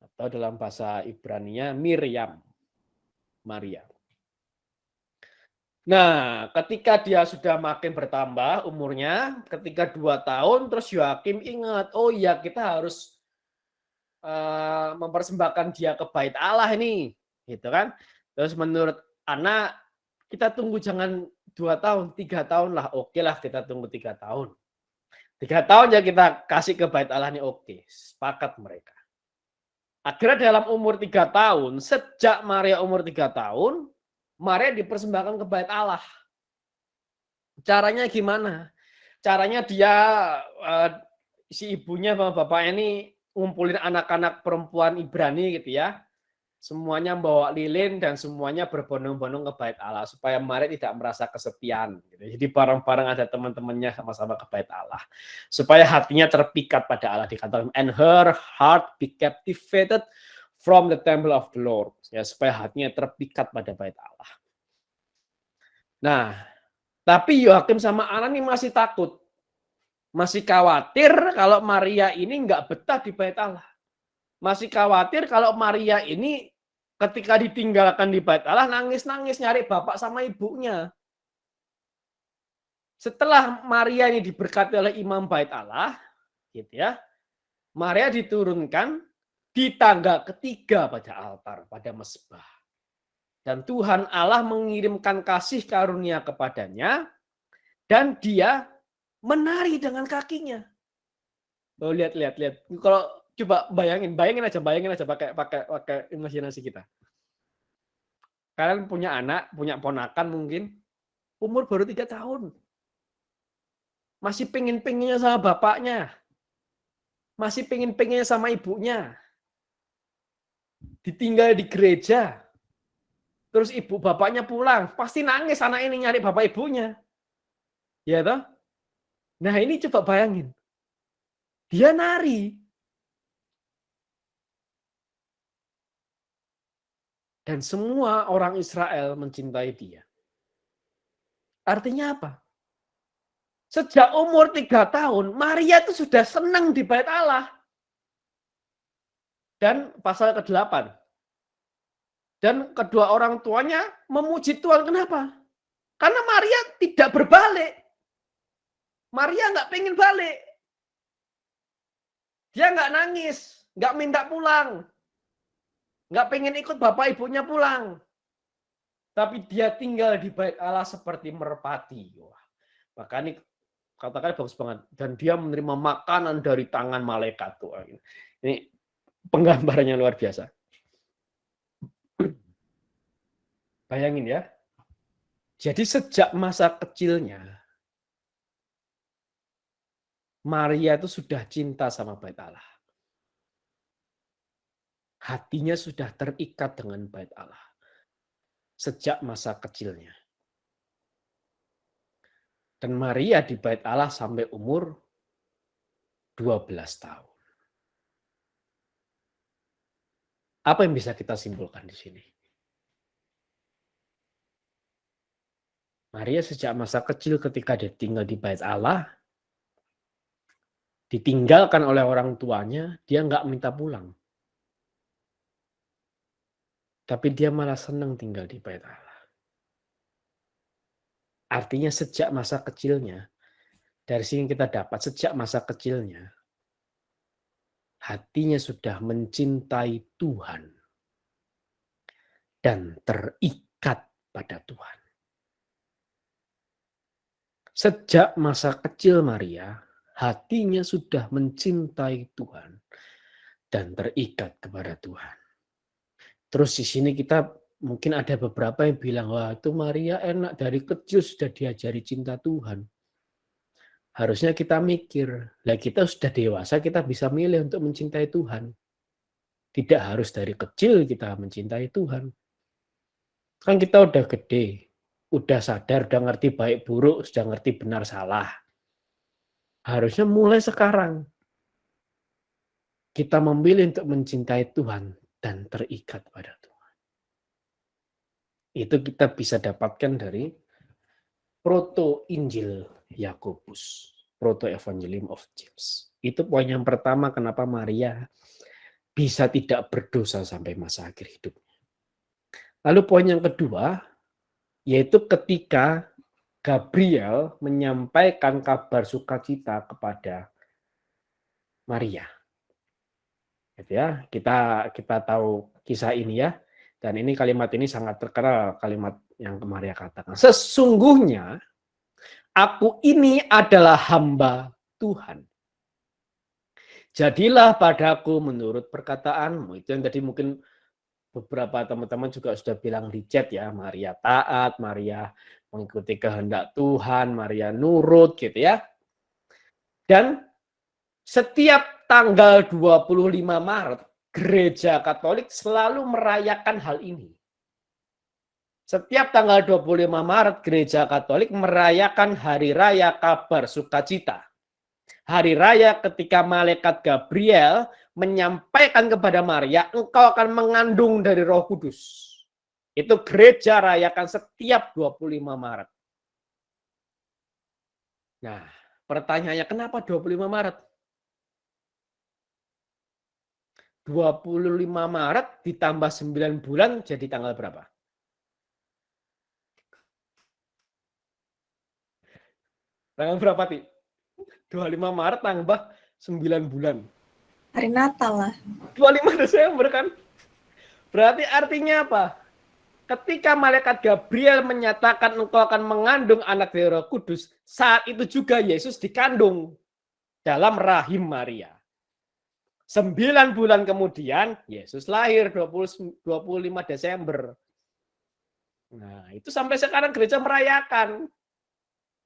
Atau dalam bahasa Ibrani-nya Miriam. Maria. Nah, ketika dia sudah makin bertambah umurnya, ketika 2 tahun, terus Yoakim ingat, oh iya kita harus mempersembahkan dia ke bait Allah ini, gitu kan? Terus menurut anak, kita tunggu jangan 2 tahun, 3 tahun lah, oke lah kita tunggu 3 tahun. 3 tahun ya kita kasih ke bait Allah ini, oke, sepakat mereka. Akhirnya dalam umur 3 tahun, sejak Maria umur 3 tahun, Maria dipersembahkan ke bait Allah. Caranya gimana? Caranya dia, si ibunya sama bapaknya ini ngumpulin anak-anak perempuan Ibrani gitu ya. Semuanya bawa lilin dan semuanya berbondong-bondong ke bait Allah supaya Maria tidak merasa kesepian. Gitu. Jadi bareng-bareng ada teman-temannya sama-sama ke bait Allah. Supaya hatinya terpikat pada Allah. Dikatakan, and her heart be captivated from the temple of the Lord. Ya, supaya hatinya terpikat pada bait Allah. Nah, tapi Yoakim sama Ana ini masih takut. Masih khawatir kalau Maria ini nggak betah di bait Allah. Masih khawatir kalau Maria ini ketika ditinggalkan di bait Allah nangis-nangis nyari bapak sama ibunya. Setelah Maria ini diberkati oleh imam bait Allah, gitu ya, Maria diturunkan di tangga ketiga pada altar, pada mezbah. Dan Tuhan Allah mengirimkan kasih karunia kepadanya dan dia menari dengan kakinya. Oh, lihat. Kalau coba bayangin aja pakai imajinasi kita. Kalian punya anak, punya ponakan mungkin, umur baru 3 tahun. Masih pengen-pengennya sama bapaknya. Masih pengen-pengennya sama ibunya. Ditinggal di gereja. Terus ibu bapaknya pulang, pasti nangis anak ini nyari bapak ibunya. Ya toh? Nah, ini coba bayangin. Dia nari. Dan semua orang Israel mencintai dia. Artinya apa? Sejak umur 3 tahun, Maria itu sudah senang di bait Allah. Dan pasal ke-8. Dan kedua orang tuanya memuji Tuhan. Kenapa? Karena Maria tidak berbalik. Maria nggak pengen balik. Dia nggak nangis, nggak minta pulang. Nggak pengen ikut bapak ibunya pulang. Tapi dia tinggal di bait Allah seperti merpati. Wah, maka ini katakan bagus banget. Dan dia menerima makanan dari tangan malaikat. Ini penggambarannya luar biasa. Bayangin ya. Jadi sejak masa kecilnya, Maria itu sudah cinta sama bait Allah. Hatinya sudah terikat dengan bait Allah. Sejak masa kecilnya. Dan Maria di bait Allah sampai umur 12 tahun. Apa yang bisa kita simpulkan di sini? Maria sejak masa kecil ketika dia tinggal di bait Allah, ditinggalkan oleh orang tuanya, dia nggak minta pulang. Tapi dia malah senang tinggal di bait Allah. Artinya sejak masa kecilnya, dari sini kita dapat sejak masa kecilnya, hatinya sudah mencintai Tuhan dan terikat pada Tuhan. Sejak masa kecil Maria, hatinya sudah mencintai Tuhan dan terikat kepada Tuhan. Terus di sini kita Mungkin ada beberapa yang bilang, wah itu Maria enak dari kecil sudah diajari cinta Tuhan. Harusnya kita mikir, lah kita sudah dewasa, kita bisa milih untuk mencintai Tuhan. Tidak harus dari kecil kita mencintai Tuhan. Kan kita udah gede, udah sadar, udah ngerti baik buruk, sudah ngerti benar salah. Harusnya mulai sekarang kita memilih untuk mencintai Tuhan dan terikat pada Tuhan. Itu kita bisa dapatkan dari Proto Injil Yakobus, Proto Evangelium of James. Itu poin yang pertama kenapa Maria bisa tidak berdosa sampai masa akhir hidupnya. Lalu poin yang kedua, yaitu ketika Gabriel menyampaikan kabar sukacita kepada Maria. Gitu ya, kita tahu kisah ini ya, dan ini kalimat ini sangat terkenal, kalimat yang Maria katakan. Sesungguhnya aku ini adalah hamba Tuhan. Jadilah padaku menurut perkataanmu. Itu yang tadi mungkin beberapa teman-teman juga sudah bilang di chat ya, Maria taat, Maria mengikuti kehendak Tuhan, Maria nurut gitu ya. Dan setiap tanggal 25 Maret, Gereja Katolik selalu merayakan hal ini. Setiap tanggal 25 Maret, Gereja Katolik merayakan Hari Raya Kabar Sukacita. Hari raya ketika malaikat Gabriel menyampaikan kepada Maria, engkau akan mengandung dari Roh Kudus. Itu gereja rayakan setiap 25 Maret. Nah, pertanyaannya kenapa 25 Maret? 25 Maret ditambah 9 bulan jadi tanggal berapa? Tanggal berapa, Ti? 25 Maret tambah 9 bulan. Hari Natal lah. 25 Desember kan? Berarti artinya apa? Ketika malaikat Gabriel menyatakan engkau akan mengandung anak dari Roh Kudus, saat itu juga Yesus dikandung dalam rahim Maria. 9 bulan kemudian Yesus lahir 25 Desember. Nah, itu sampai sekarang gereja merayakan.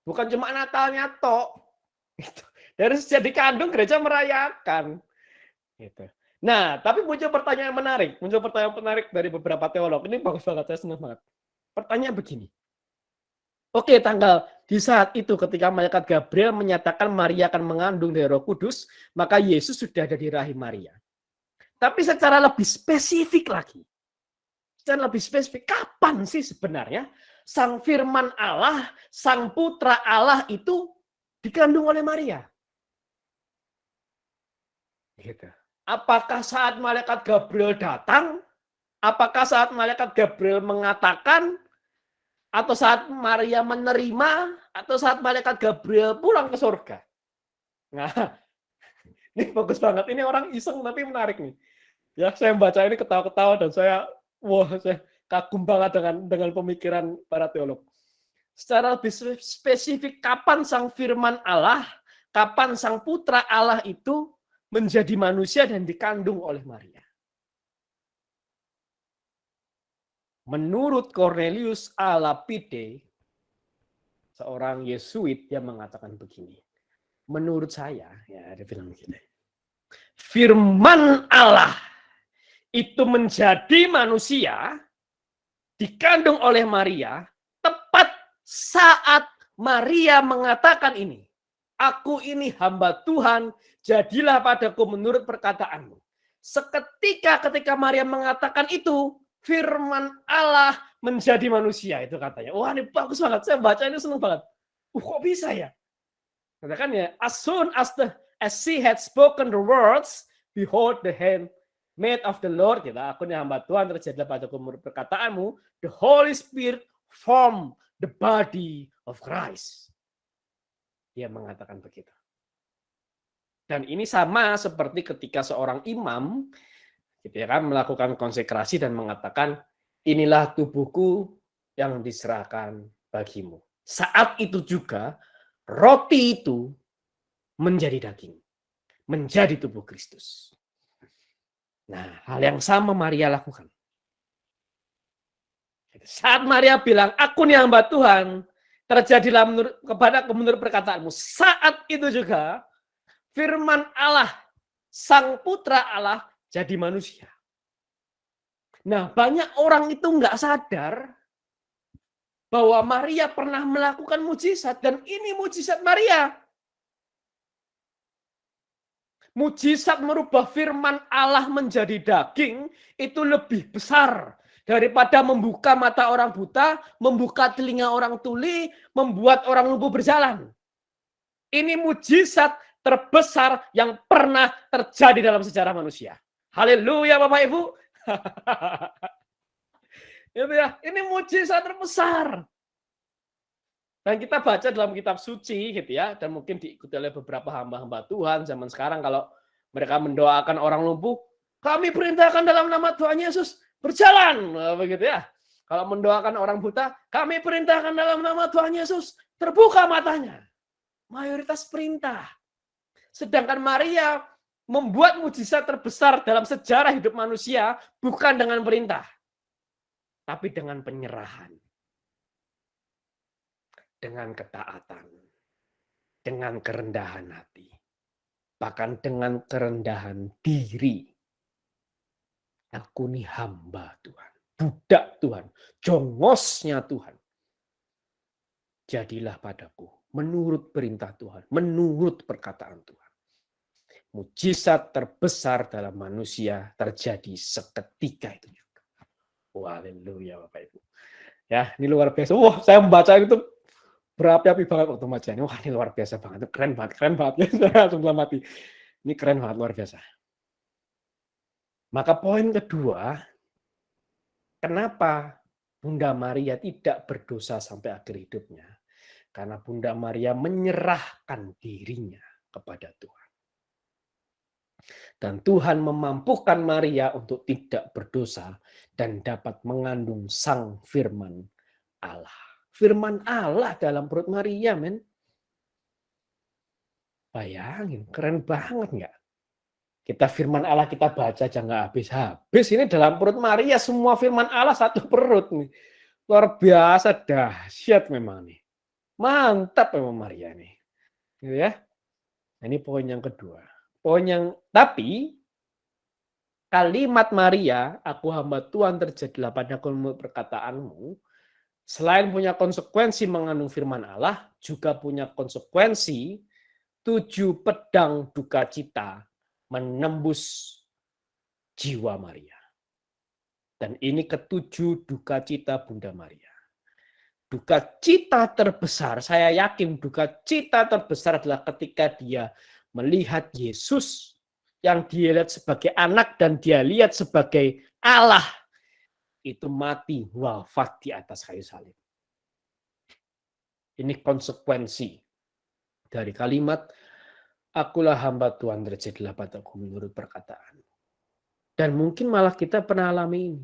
Bukan cuma Natalnya tok. Dari sejak dikandung gereja merayakan. Gitu. Nah, tapi muncul pertanyaan menarik. Muncul pertanyaan menarik dari beberapa teolog. Ini bagus banget, saya senang banget. Pertanyaan begini. Oke, tanggal di saat itu ketika malaikat Gabriel menyatakan Maria akan mengandung dari Roh Kudus, maka Yesus sudah ada di rahim Maria. Tapi secara lebih spesifik lagi. Secara lebih spesifik, kapan sih sebenarnya Sang Firman Allah, Sang Putra Allah itu dikandung oleh Maria? Gitu. Apakah saat malaikat Gabriel datang? Apakah saat malaikat Gabriel mengatakan? Atau saat Maria menerima? Atau saat malaikat Gabriel pulang ke surga? Nah, ini bagus banget. Ini orang iseng tapi menarik nih. Ya, saya membaca ini ketawa-ketawa dan saya kagum banget dengan pemikiran para teolog. Secara lebih spesifik, kapan Sang Firman Allah, kapan Sang Putra Allah itu menjadi manusia dan dikandung oleh Maria. Menurut Cornelius a Lapide, seorang Yesuit, dia mengatakan begini. Menurut saya, ya dia bilang begini. Firman Allah itu menjadi manusia, dikandung oleh Maria, tepat saat Maria mengatakan ini. Aku ini hamba Tuhan, jadilah padaku menurut perkataanmu. Seketika ketika Maria mengatakan itu, firman Allah menjadi manusia, itu katanya. Wah, ini bagus banget. Saya baca ini senang banget. Kok bisa ya? Katakan ya, as soon as she had spoken the words, behold the handmaid of the Lord, aku ini hamba Tuhan, terjadilah padaku menurut perkataanmu, the Holy Spirit formed the body of Christ. Dia mengatakan begitu. Dan ini sama seperti ketika seorang imam gitu ya kan, melakukan konsekrasi dan mengatakan, inilah tubuhku yang diserahkan bagimu. Saat itu juga roti itu menjadi daging, menjadi tubuh Kristus. Nah, hal yang sama Maria lakukan. Saat Maria bilang, aku nih hamba Tuhan, terjadilah kepadaku menurut perkataanmu. Saat itu juga firman Allah, Sang Putra Allah jadi manusia. Nah, banyak orang itu nggak sadar bahwa Maria pernah melakukan mujizat, dan ini mujizat Maria. Mujizat merubah firman Allah menjadi daging itu lebih besar daripada membuka mata orang buta, membuka telinga orang tuli, membuat orang lumpuh berjalan. Ini mujizat terbesar yang pernah terjadi dalam sejarah manusia. Haleluya Bapak Ibu. Ini mujizat terbesar. Dan kita baca dalam kitab suci gitu ya, dan mungkin diikuti oleh beberapa hamba-hamba Tuhan zaman sekarang, kalau mereka mendoakan orang lumpuh, kami perintahkan dalam nama Tuhan Yesus berjalan, begitu ya. Kalau mendoakan orang buta, kami perintahkan dalam nama Tuhan Yesus terbuka matanya. Mayoritas perintah. Sedangkan Maria membuat mujizat terbesar dalam sejarah hidup manusia bukan dengan perintah, tapi dengan penyerahan. Dengan ketaatan, dengan kerendahan hati, bahkan dengan kerendahan diri. Aku nih hamba Tuhan, budak Tuhan, jongosnya Tuhan. Jadilah padaku menurut perintah Tuhan, menurut perkataan Tuhan. Mujizat terbesar dalam manusia terjadi seketika itu juga. Haleluya Bapak Ibu. Ya, ini luar biasa. Wah, saya membaca itu berapi-api banget waktu baca ini. Wah, ini luar biasa banget. Keren banget. Saya langsung dalam hati. Ini keren banget, luar biasa. Maka poin kedua, kenapa Bunda Maria tidak berdosa sampai akhir hidupnya? Karena Bunda Maria menyerahkan dirinya kepada Tuhan. Dan Tuhan memampukan Maria untuk tidak berdosa dan dapat mengandung Sang Firman Allah. Firman Allah dalam perut Maria, men. Bayangin, keren banget nggak? Kita firman Allah kita baca aja nggak habis-habis. Ini dalam perut Maria semua firman Allah satu perut nih. Luar biasa, dahsyat memang nih. Mantap memang Maria nih. Gitu ya. Nah, ini poin yang kedua. Tapi kalimat Maria, aku hamba Tuhan terjadilah padaku menurut perkataanmu, selain punya konsekuensi mengandung firman Allah, juga punya konsekuensi 7 pedang duka cita menembus jiwa Maria. Dan ini ke-7 duka cita Bunda Maria. Duka cita terbesar, saya yakin duka cita terbesar adalah ketika dia melihat Yesus yang dia lihat sebagai anak dan dia lihat sebagai Allah itu mati wafat di atas kayu salib. Ini konsekuensi dari kalimat akulah hamba Tuhan terjadilah padaku menurut perkataan. Dan mungkin malah kita pernah alami ini.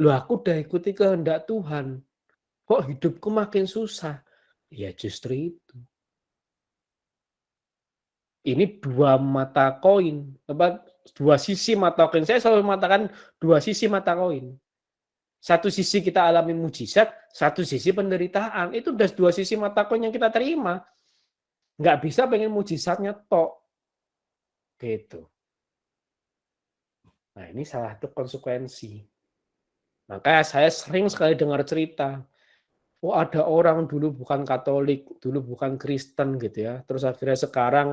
Loh, aku udah ikuti kehendak Tuhan. Kok hidupku makin susah? Ya justru itu. Ini 2 mata koin. Dua sisi mata koin. Saya selalu mengatakan 2 sisi mata koin. Satu sisi kita alami mujizat, satu sisi penderitaan. Itu udah 2 sisi mata koin yang kita terima. Nggak bisa pengen mujizatnya tok. Gitu. Nah, ini salah satu konsekuensi. Makanya saya sering sekali dengar cerita, oh ada orang dulu bukan Katolik, dulu bukan Kristen gitu ya, terus akhirnya sekarang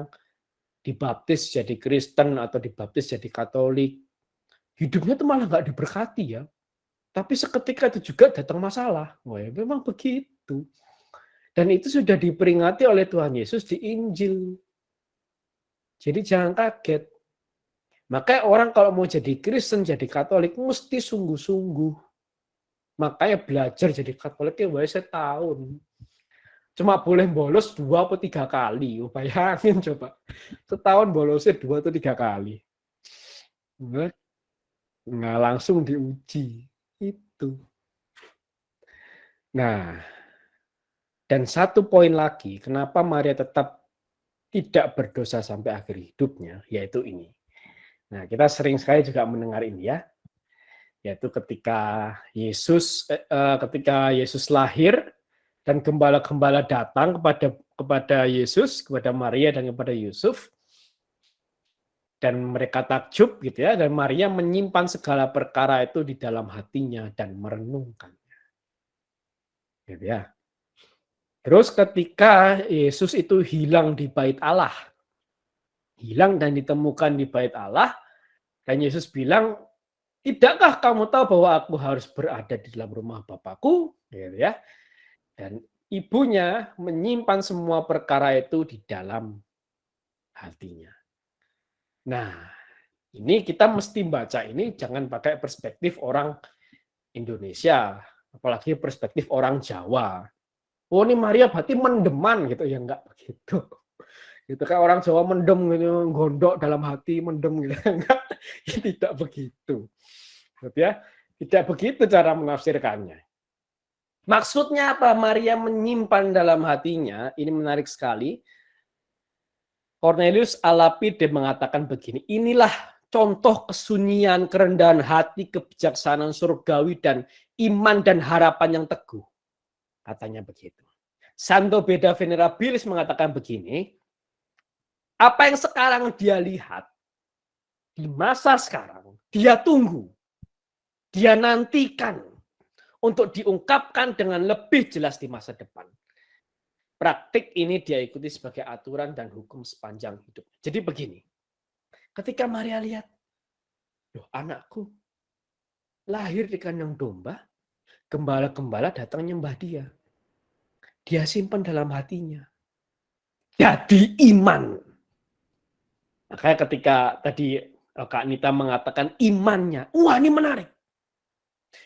dibaptis jadi Kristen atau dibaptis jadi Katolik. Hidupnya tuh malah nggak diberkati ya. Tapi seketika itu juga datang masalah. Wah, ya memang begitu. Dan itu sudah diperingati oleh Tuhan Yesus di Injil. Jadi jangan kaget. Makanya orang kalau mau jadi Kristen, jadi Katolik, mesti sungguh-sungguh. Makanya belajar jadi Katoliknya setahun. Cuma boleh bolos 2 atau 3 kali. Bayangin coba. Setahun bolosnya 2 atau 3 kali. Nggak langsung diuji. Itu. Nah, dan satu poin lagi, kenapa Maria tetap tidak berdosa sampai akhir hidupnya, yaitu ini. Nah, kita sering sekali juga mendengar ini ya. yaitu ketika Yesus lahir dan gembala-gembala datang kepada Yesus, kepada Maria dan kepada Yusuf, dan mereka takjub gitu ya, dan Maria menyimpan segala perkara itu di dalam hatinya dan merenungkannya. Gitu ya. Terus ketika Yesus itu hilang di bait Allah, hilang dan ditemukan di bait Allah, dan Yesus bilang, tidakkah kamu tahu bahwa aku harus berada di dalam rumah Bapakku? Gitu ya. Dan ibunya menyimpan semua perkara itu di dalam hatinya. Nah, ini kita mesti baca ini jangan pakai perspektif orang Indonesia, apalagi perspektif orang Jawa. Oh, ini Maria berarti mendeman gitu ya, enggak begitu. Gitu kan orang Jawa mendem gitu, gondok dalam hati mendem gitu. Enggak, tidak begitu. Gitu ya. Tidak begitu cara menafsirkannya. Maksudnya apa? Maria menyimpan dalam hatinya, ini menarik sekali. Cornelius a Lapide mengatakan begini, inilah contoh kesunyian, kerendahan hati, kebijaksanaan surgawi, dan iman dan harapan yang teguh. Katanya begitu. Santo Beda Venerabilis mengatakan begini, apa yang sekarang dia lihat, di masa sekarang, dia tunggu, dia nantikan, untuk diungkapkan dengan lebih jelas di masa depan. Praktik ini dia ikuti sebagai aturan dan hukum sepanjang hidup. Jadi begini, ketika Maria lihat, loh anakku lahir di kandang domba, gembala-gembala datang nyembah dia. Dia simpan dalam hatinya. Jadi iman. Makanya ketika tadi Kak Nita mengatakan imannya, wah ini menarik.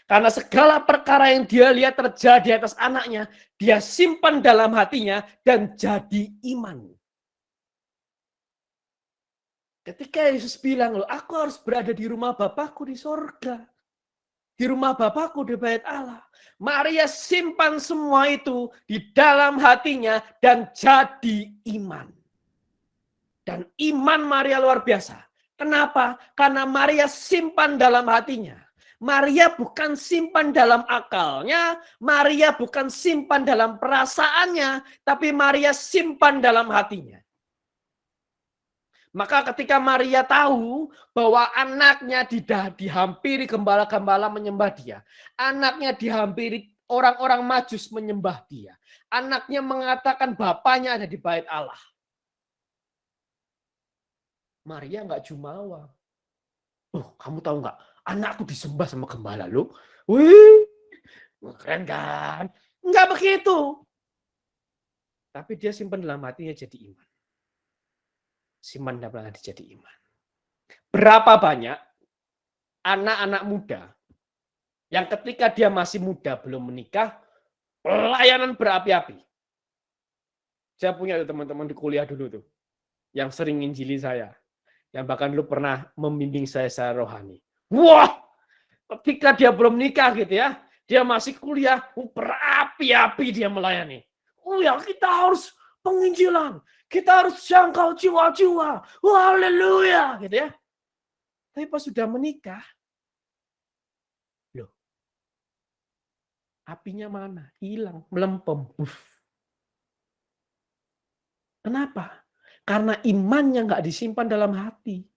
Karena segala perkara yang dia lihat terjadi atas anaknya, dia simpan dalam hatinya dan jadi iman. Ketika Yesus bilang, loh, aku harus berada di rumah Bapakku di sorga. Di rumah Bapakku di bait Allah. Maria simpan semua itu di dalam hatinya dan jadi iman. Dan iman Maria luar biasa. Kenapa? Karena Maria simpan dalam hatinya. Maria bukan simpan dalam akalnya, Maria bukan simpan dalam perasaannya, tapi Maria simpan dalam hatinya. Maka ketika Maria tahu bahwa anaknya dihampiri gembala-gembala menyembah dia, anaknya dihampiri orang-orang Majus menyembah dia, anaknya mengatakan bapaknya ada di bait Allah. Maria nggak jumawa. Oh, kamu tahu nggak? Anakku disembah sama gembala lu. Wih, keren kan? Nggak begitu. Tapi dia simpan dalam hatinya jadi iman. Simpan dalam hati jadi iman. Berapa banyak anak-anak muda yang ketika dia masih muda belum menikah, pelayanan berapi-api. Saya punya teman-teman di kuliah dulu tuh, yang sering injili saya, yang bahkan dulu pernah membimbing saya secara rohani. Wah, ketika dia belum nikah gitu ya, dia masih kuliah, berapi-api dia melayani. Oh ya, kita harus penginjilan, kita harus jangkau jiwa-jiwa. Haleluya, gitu ya. Tapi pas sudah menikah, loh, apinya mana? Hilang, melempem. Kenapa? Karena imannya nggak disimpan dalam hati.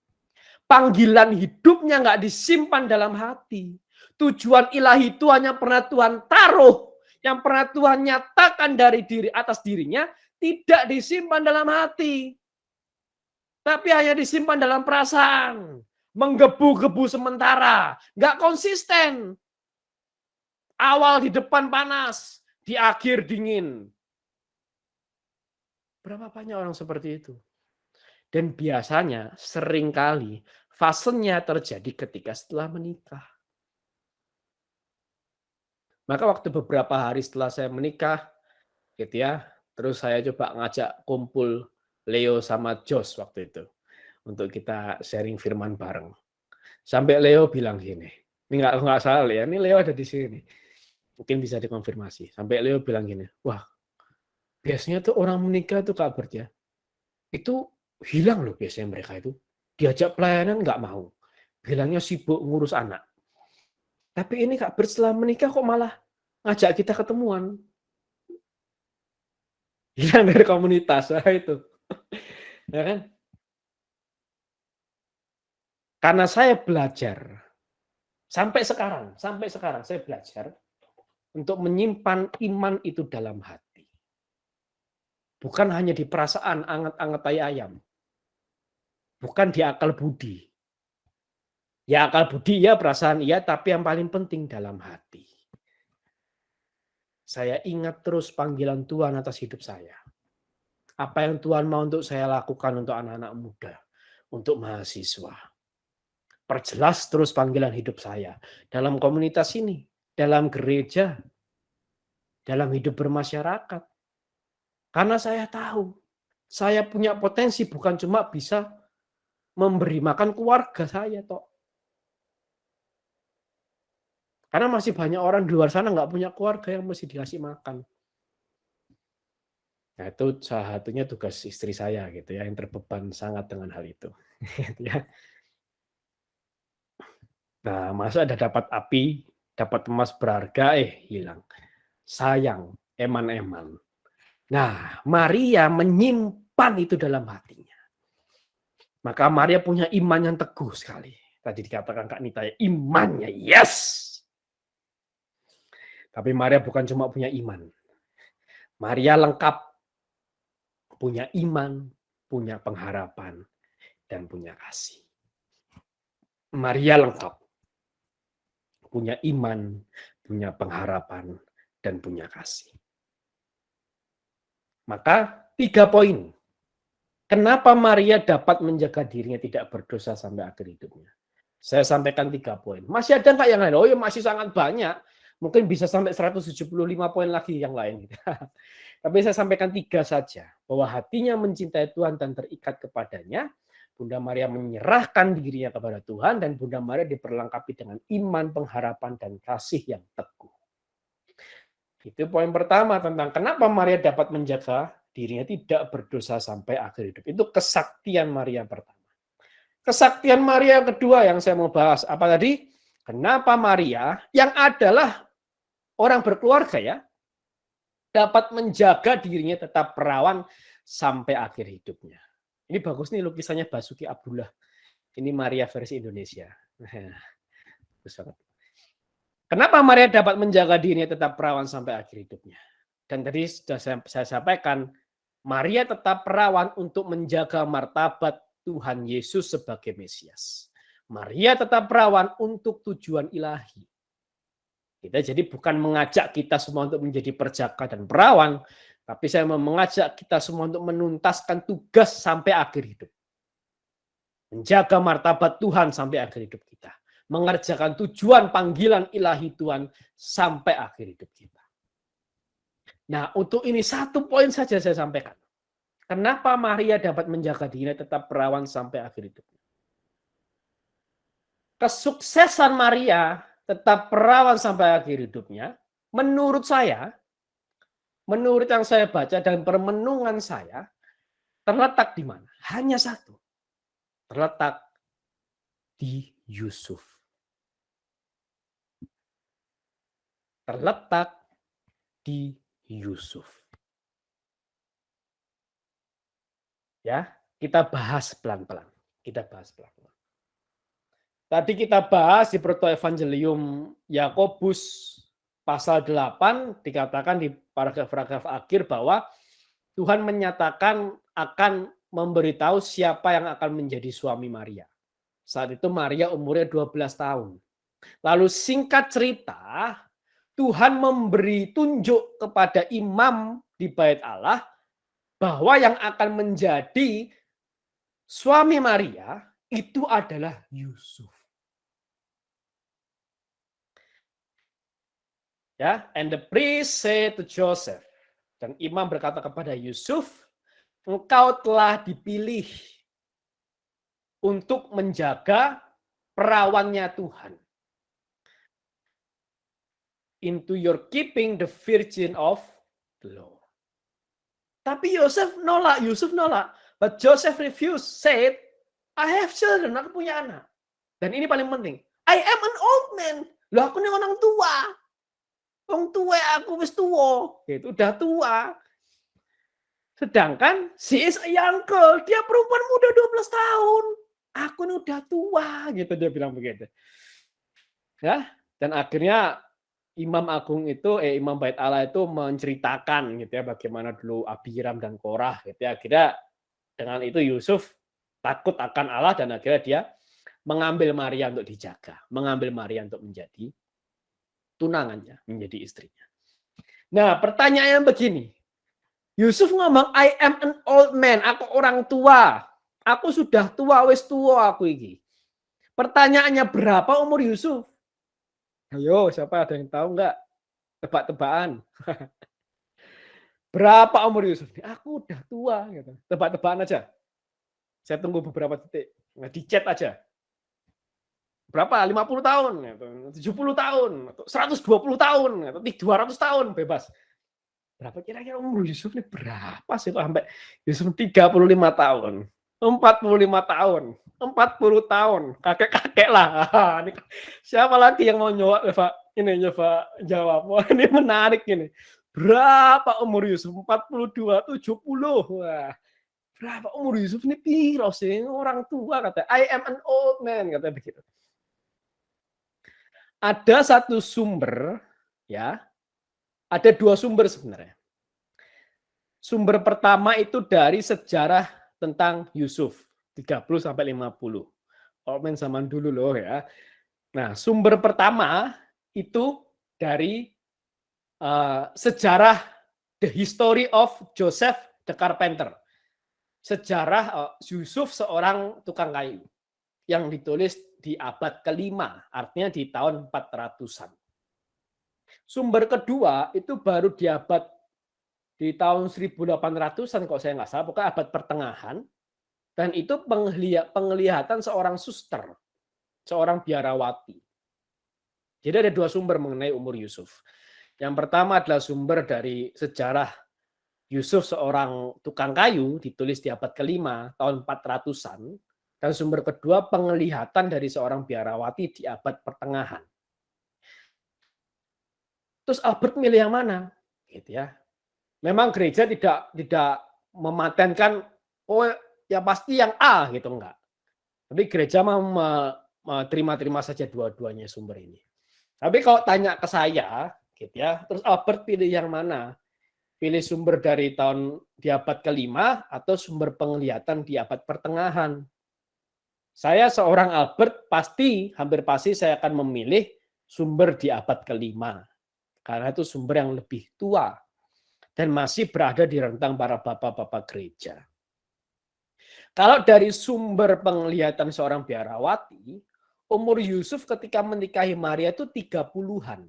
Panggilan hidupnya nggak disimpan dalam hati. Tujuan ilahi Tuhan yang pernah Tuhan taruh, yang pernah Tuhan nyatakan dari diri atas dirinya, tidak disimpan dalam hati. Tapi hanya disimpan dalam perasaan. Menggebu-gebu sementara. Nggak konsisten. Awal di depan panas, di akhir dingin. Berapa banyak orang seperti itu? Dan biasanya seringkali fasenya terjadi ketika setelah menikah. Maka waktu beberapa hari setelah saya menikah, gitu ya, terus saya coba ngajak kumpul Leo sama Jos waktu itu untuk kita sharing firman bareng. Sampai Leo bilang gini, ini nggak salah ya, ini Leo ada di sini, mungkin bisa dikonfirmasi. Sampai Leo bilang gini, wah, biasanya tuh orang menikah tuh kabarnya itu hilang loh biasanya mereka itu. Diajak pelayanan nggak mau. Bilangnya sibuk ngurus anak. Tapi ini Kak, setelah menikah kok malah ngajak kita ketemuan. Hilang dari komunitas, itu. Ya kan? Karena saya belajar, sampai sekarang saya belajar untuk menyimpan iman itu dalam hati. Bukan hanya di perasaan anget-anget tai ayam. Bukan di akal budi. Ya akal budi ya, perasaan iya, tapi yang paling penting dalam hati. Saya ingat terus panggilan Tuhan atas hidup saya. Apa yang Tuhan mau untuk saya lakukan untuk anak-anak muda, untuk mahasiswa. Perjelas terus panggilan hidup saya dalam komunitas ini, dalam gereja, dalam hidup bermasyarakat. Karena saya tahu, saya punya potensi bukan cuma bisa memberi makan keluarga saya, toh. Karena masih banyak orang di luar sana nggak punya keluarga yang mesti dikasih makan. Nah, itu salah satunya tugas istri saya gitu ya, yang terbeban sangat dengan hal itu. Ya. Nah, masa ada dapat api, dapat emas berharga, hilang. Sayang, eman-eman. Nah, Maria menyimpan itu dalam hatinya. Maka Maria punya iman yang teguh sekali. Tadi dikatakan Kak Nita, imannya, yes! Tapi Maria bukan cuma punya iman. Maria lengkap. Punya iman, punya pengharapan, dan punya kasih. Maria lengkap. Punya iman, punya pengharapan, dan punya kasih. Maka 3 poin. Kenapa Maria dapat menjaga dirinya tidak berdosa sampai akhir hidupnya? Saya sampaikan 3 poin. Masih ada nggak yang lain? Oh ya, masih sangat banyak. Mungkin bisa sampai 175 poin lagi yang lain. Tapi saya sampaikan 3 saja. Bahwa hatinya mencintai Tuhan dan terikat kepadanya. Bunda Maria menyerahkan dirinya kepada Tuhan. Dan Bunda Maria diperlengkapi dengan iman, pengharapan, dan kasih yang teguh. Itu poin pertama tentang kenapa Maria dapat menjaga dirinya tidak berdosa sampai akhir hidup. Itu kesaktian Maria pertama. Kesaktian Maria kedua yang saya mau bahas. Apa tadi? Kenapa Maria yang adalah orang berkeluarga ya, dapat menjaga dirinya tetap perawan sampai akhir hidupnya. Ini bagus nih lukisannya Basuki Abdullah. Ini Maria versi Indonesia. Bagus banget. Kenapa Maria dapat menjaga dirinya tetap perawan sampai akhir hidupnya? Dan tadi sudah saya sampaikan, Maria tetap perawan untuk menjaga martabat Tuhan Yesus sebagai Mesias. Maria tetap perawan untuk tujuan ilahi. Kita jadi bukan mengajak kita semua untuk menjadi perjaka dan perawan, tapi saya mau mengajak kita semua untuk menuntaskan tugas sampai akhir hidup. Menjaga martabat Tuhan sampai akhir hidup kita. Mengerjakan tujuan panggilan ilahi Tuhan sampai akhir hidup kita. Nah, untuk ini 1 poin saja saya sampaikan. Kenapa Maria dapat menjaga dirinya tetap perawan sampai akhir hidupnya? Kesuksesan Maria tetap perawan sampai akhir hidupnya, menurut saya, menurut yang saya baca dan permenungan saya, terletak di mana? Hanya satu. Terletak di Yusuf. Terletak di Yusuf. Ya, kita bahas pelan-pelan. Tadi kita bahas di Protoevangelium Yakobus pasal 8 dikatakan di paragraf-paragraf akhir bahwa Tuhan menyatakan akan memberitahu siapa yang akan menjadi suami Maria. Saat itu Maria umurnya 12 tahun. Lalu singkat cerita, Tuhan memberi tunjuk kepada imam di Bait Allah bahwa yang akan menjadi suami Maria itu adalah Yusuf. Ya, and the priest said to Joseph, dan imam berkata kepada Yusuf, engkau telah dipilih untuk menjaga perawannya Tuhan. Into your keeping the virgin of the Lord. Tapi Yusuf nolak. But Joseph refused, said, I have children, aku punya anak. Dan ini paling penting, I am an old man. Lah aku ini orang tua. Wong tuwa aku wis tuwa, gitu, udah tua. Sedangkan she is a young girl, dia perempuan muda 12 tahun. Aku ini udah tua, gitu dia bilang begitu. Ya, dan akhirnya Imam Bait Allah itu menceritakan gitu ya bagaimana dulu Abiram dan Korah gitu ya. Akhirnya dengan itu Yusuf takut akan Allah dan akhirnya dia mengambil Maria untuk dijaga, mengambil Maria untuk menjadi tunangannya, menjadi istrinya. Nah, pertanyaannya begini. Yusuf ngomong, I am an old man, aku orang tua. Aku sudah tua, wis tua aku ini. Pertanyaannya berapa umur Yusuf? Ayo, siapa ada yang tahu nggak? Tebak-tebakan. Berapa umur Yusuf? Aku udah tua. Gitu. Tebak-tebakan aja. Saya tunggu beberapa detik. Nah, di chat aja. Berapa? 50 tahun, gitu. 70 tahun, atau 120 tahun, atau 200 tahun, bebas. Berapa kira-kira umur Yusuf ini berapa sih kok sampai Yusuf 35 tahun, 45 tahun, 40 tahun, kakek-kakek lah. Ini siapa lagi yang mau nyoba jawab? Wah, ini menarik ini. Berapa umur Yusuf? 42, 70. Wah, berapa umur Yusuf ini piro sih? Orang tua kata. I am an old man kata begitu. Ada satu sumber ya. Ada dua sumber sebenarnya. Sumber pertama itu dari sejarah tentang Yusuf 30 sampai 50. Komen zaman dulu loh ya. Nah, sumber pertama itu dari sejarah The History of Joseph the Carpenter. Sejarah Yusuf seorang tukang kayu yang ditulis di abad kelima, artinya di tahun 400-an. Sumber kedua itu baru di tahun 1800-an kalau saya nggak salah, pokoknya abad pertengahan, dan itu penglihatan seorang suster, seorang biarawati. Jadi ada dua sumber mengenai umur Yusuf. Yang pertama adalah sumber dari sejarah Yusuf seorang tukang kayu, ditulis di abad kelima, tahun 400-an, dan sumber kedua penglihatan dari seorang biarawati di abad pertengahan. Terus Albert milih yang mana? Gitu ya. Memang gereja tidak mematenkan oh ya pasti yang A gitu enggak. Tapi gereja mau terima saja dua-duanya sumber ini. Tapi kalau tanya ke saya gitu ya, terus Albert pilih yang mana? Pilih sumber dari tahun di abad kelima atau sumber penglihatan di abad pertengahan? Saya seorang Albert hampir pasti saya akan memilih sumber di abad kelima. Karena itu sumber yang lebih tua dan masih berada di rentang para bapak-bapak gereja. Kalau dari sumber penglihatan seorang biarawati, umur Yusuf ketika menikahi Maria itu 30-an.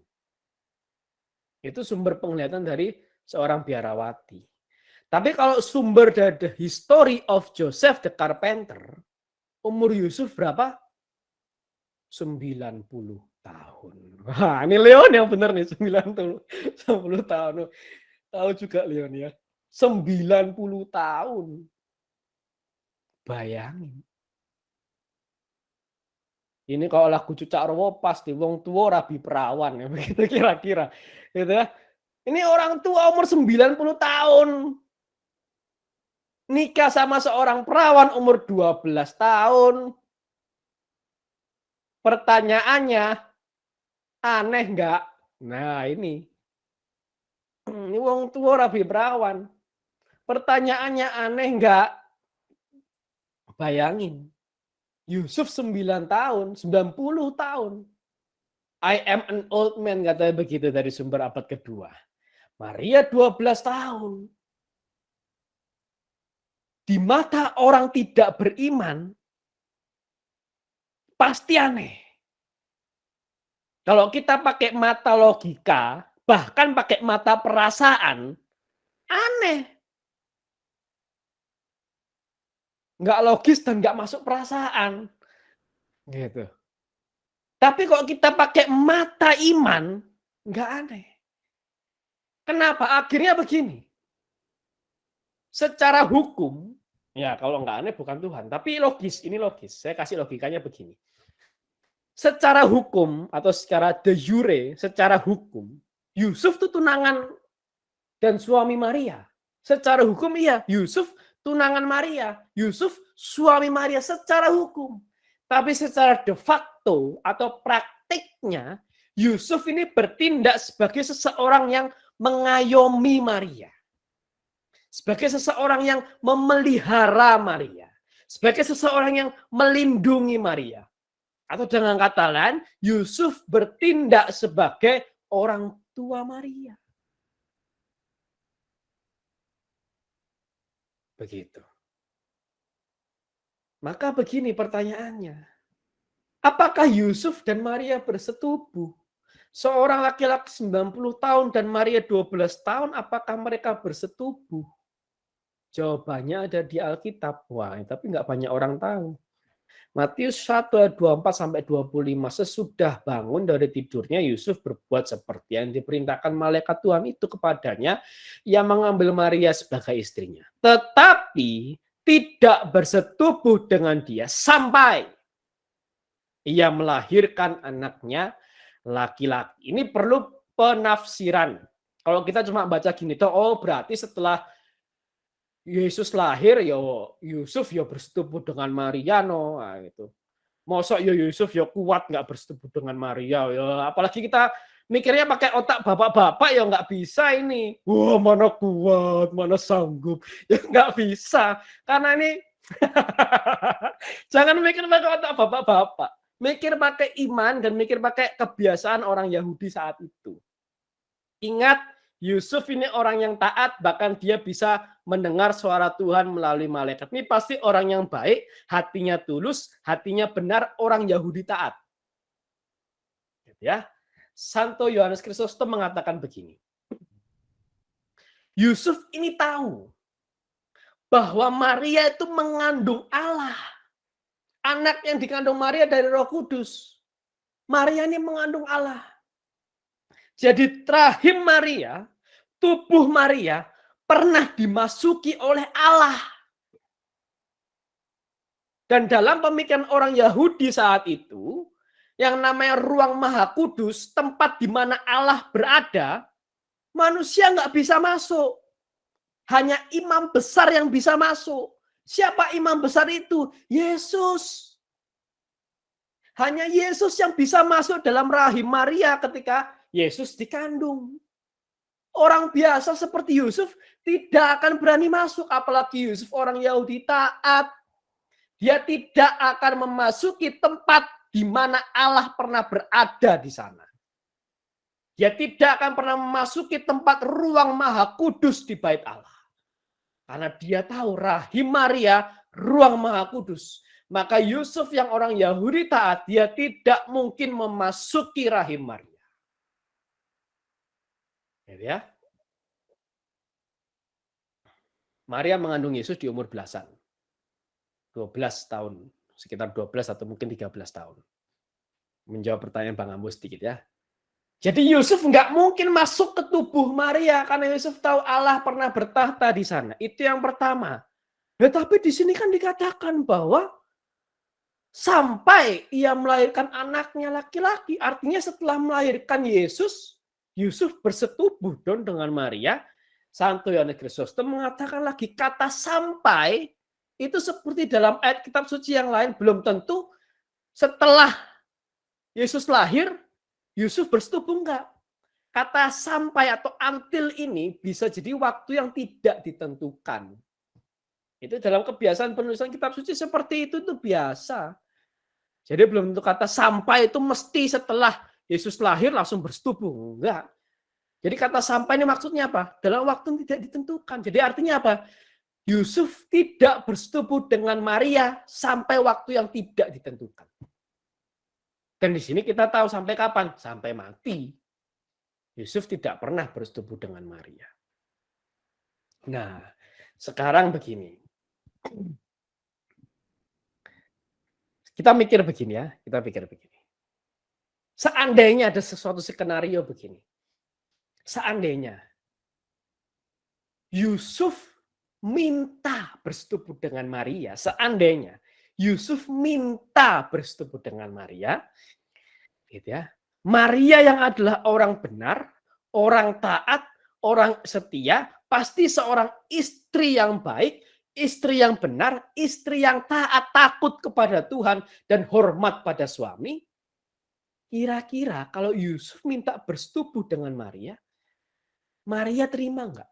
Itu sumber penglihatan dari seorang biarawati. Tapi kalau sumber dari The History of Joseph the Carpenter, umur Yusuf berapa? 90 tahun. Wah, ini Leon yang benar nih, 90 tahun. Tahu juga Leon ya. 90 tahun. Bayangin. Ini kalau lagu Cucak Rowo pasti wong tua rabi perawan ya begitu kira-kira. Gitu ya. Ini orang tua umur 90 tahun. Nikah sama seorang perawan umur 12 tahun. Pertanyaannya, aneh nggak? Nah ini. Ini wong tua rabi perawan. Pertanyaannya aneh nggak? Bayangin. Yusuf 9 tahun, 90 tahun. I am an old man, katanya begitu dari sumber abad kedua. Maria 12 tahun. Di mata orang tidak beriman, pasti aneh. Kalau kita pakai mata logika, bahkan pakai mata perasaan, aneh. Nggak logis dan nggak masuk perasaan. Gitu. Tapi kalau kita pakai mata iman, nggak aneh. Kenapa? Akhirnya begini. Secara hukum, ya kalau nggak aneh bukan Tuhan. Tapi logis, ini logis. Saya kasih logikanya begini. secara hukum atau secara de jure, secara hukum, Yusuf itu tunangan dan suami Maria. Secara hukum iya, Yusuf tunangan Maria, Yusuf suami Maria secara hukum. Tapi secara de facto atau praktiknya, Yusuf ini bertindak sebagai seseorang yang mengayomi Maria. Sebagai seseorang yang memelihara Maria. Sebagai seseorang yang melindungi Maria. Atau dengan kata lain, Yusuf bertindak sebagai orang tua Maria. Begitu. Maka begini pertanyaannya. Apakah Yusuf dan Maria bersetubuh? Seorang laki-laki 90 tahun dan Maria 12 tahun, apakah mereka bersetubuh? Jawabannya ada di Alkitab. Wah, tapi nggak banyak orang tahu. Matius 1 ayat 24-25, sesudah bangun dari tidurnya Yusuf berbuat seperti yang diperintahkan malaikat Tuhan itu kepadanya. Ia mengambil Maria sebagai istrinya. Tetapi tidak bersetubuh dengan dia sampai ia melahirkan anaknya laki-laki. Ini perlu penafsiran. Kalau kita cuma baca gini, oh berarti setelah Yesus lahir, ya Yusuf ya bersetubuh dengan Maria, no. Nah, gitu. Mosok ya Yusuf ya kuat nggak bersetubuh dengan Maria, ya apalagi kita mikirnya pakai otak bapak-bapak ya nggak bisa ini. Wah, mana kuat, mana sanggup, ya nggak bisa. Karena ini jangan mikir pakai otak bapak-bapak, mikir pakai iman dan mikir pakai kebiasaan orang Yahudi saat itu. Ingat, Yusuf ini orang yang taat, bahkan dia bisa mendengar suara Tuhan melalui malaikat. Ini pasti orang yang baik, hatinya tulus, hatinya benar, orang Yahudi taat. Ya, Santo Yohanes Chrysostom mengatakan begini. Yusuf ini tahu bahwa Maria itu mengandung Allah. Anak yang dikandung Maria dari Roh Kudus. Maria ini mengandung Allah. Jadi rahim Maria, tubuh Maria pernah dimasuki oleh Allah. Dan dalam pemikiran orang Yahudi saat itu, yang namanya ruang Maha Kudus, tempat di mana Allah berada, manusia nggak bisa masuk. Hanya imam besar yang bisa masuk. Siapa imam besar itu? Yesus. Hanya Yesus yang bisa masuk dalam rahim Maria ketika Yesus dikandung. Orang biasa seperti Yusuf tidak akan berani masuk, apalagi Yusuf orang Yahudi taat. Dia tidak akan memasuki tempat di mana Allah pernah berada di sana. Dia tidak akan pernah memasuki tempat ruang Maha Kudus di Bait Allah. Karena dia tahu rahim Maria ruang Maha Kudus. Maka Yusuf yang orang Yahudi taat, dia tidak mungkin memasuki rahim Maria. Ya. Maria mengandung Yesus di umur belasan. 12 tahun. Sekitar 12 atau mungkin 13 tahun. Menjawab pertanyaan Bang Ambus sedikit ya. Jadi Yusuf nggak mungkin masuk ke tubuh Maria karena Yusuf tahu Allah pernah bertahta di sana. Itu yang pertama. Tapi di sini kan dikatakan bahwa sampai ia melahirkan anaknya laki-laki. Artinya setelah melahirkan Yesus, Yusuf bersetubuh dong dengan Maria. Santo Yohanes Chrysostom mengatakan lagi kata sampai itu seperti dalam ayat kitab suci yang lain belum tentu setelah Yesus lahir, Yusuf bersetubuh enggak. Kata sampai atau until ini bisa jadi waktu yang tidak ditentukan. Itu dalam kebiasaan penulisan kitab suci seperti itu tuh biasa. Jadi belum tentu kata sampai itu mesti setelah Yesus lahir langsung bersetubuh. Enggak. Jadi kata sampai ini maksudnya apa? Dalam waktu yang tidak ditentukan. Jadi artinya apa? Yusuf tidak bersetubuh dengan Maria sampai waktu yang tidak ditentukan. Dan di sini kita tahu sampai kapan? Sampai mati. Yusuf tidak pernah bersetubuh dengan Maria. Nah, sekarang begini. Kita mikir begini ya, kita pikir begini. Seandainya ada sesuatu skenario begini. Seandainya Yusuf minta bersetubuh dengan Maria, seandainya Yusuf minta bersetubuh dengan Maria, Gitu ya. Maria yang adalah orang benar, orang taat, orang setia, pasti seorang istri yang baik, istri yang benar, istri yang taat, takut kepada Tuhan, dan hormat pada suami. Kira-kira kalau Yusuf minta bersetubuh dengan Maria, Maria terima nggak?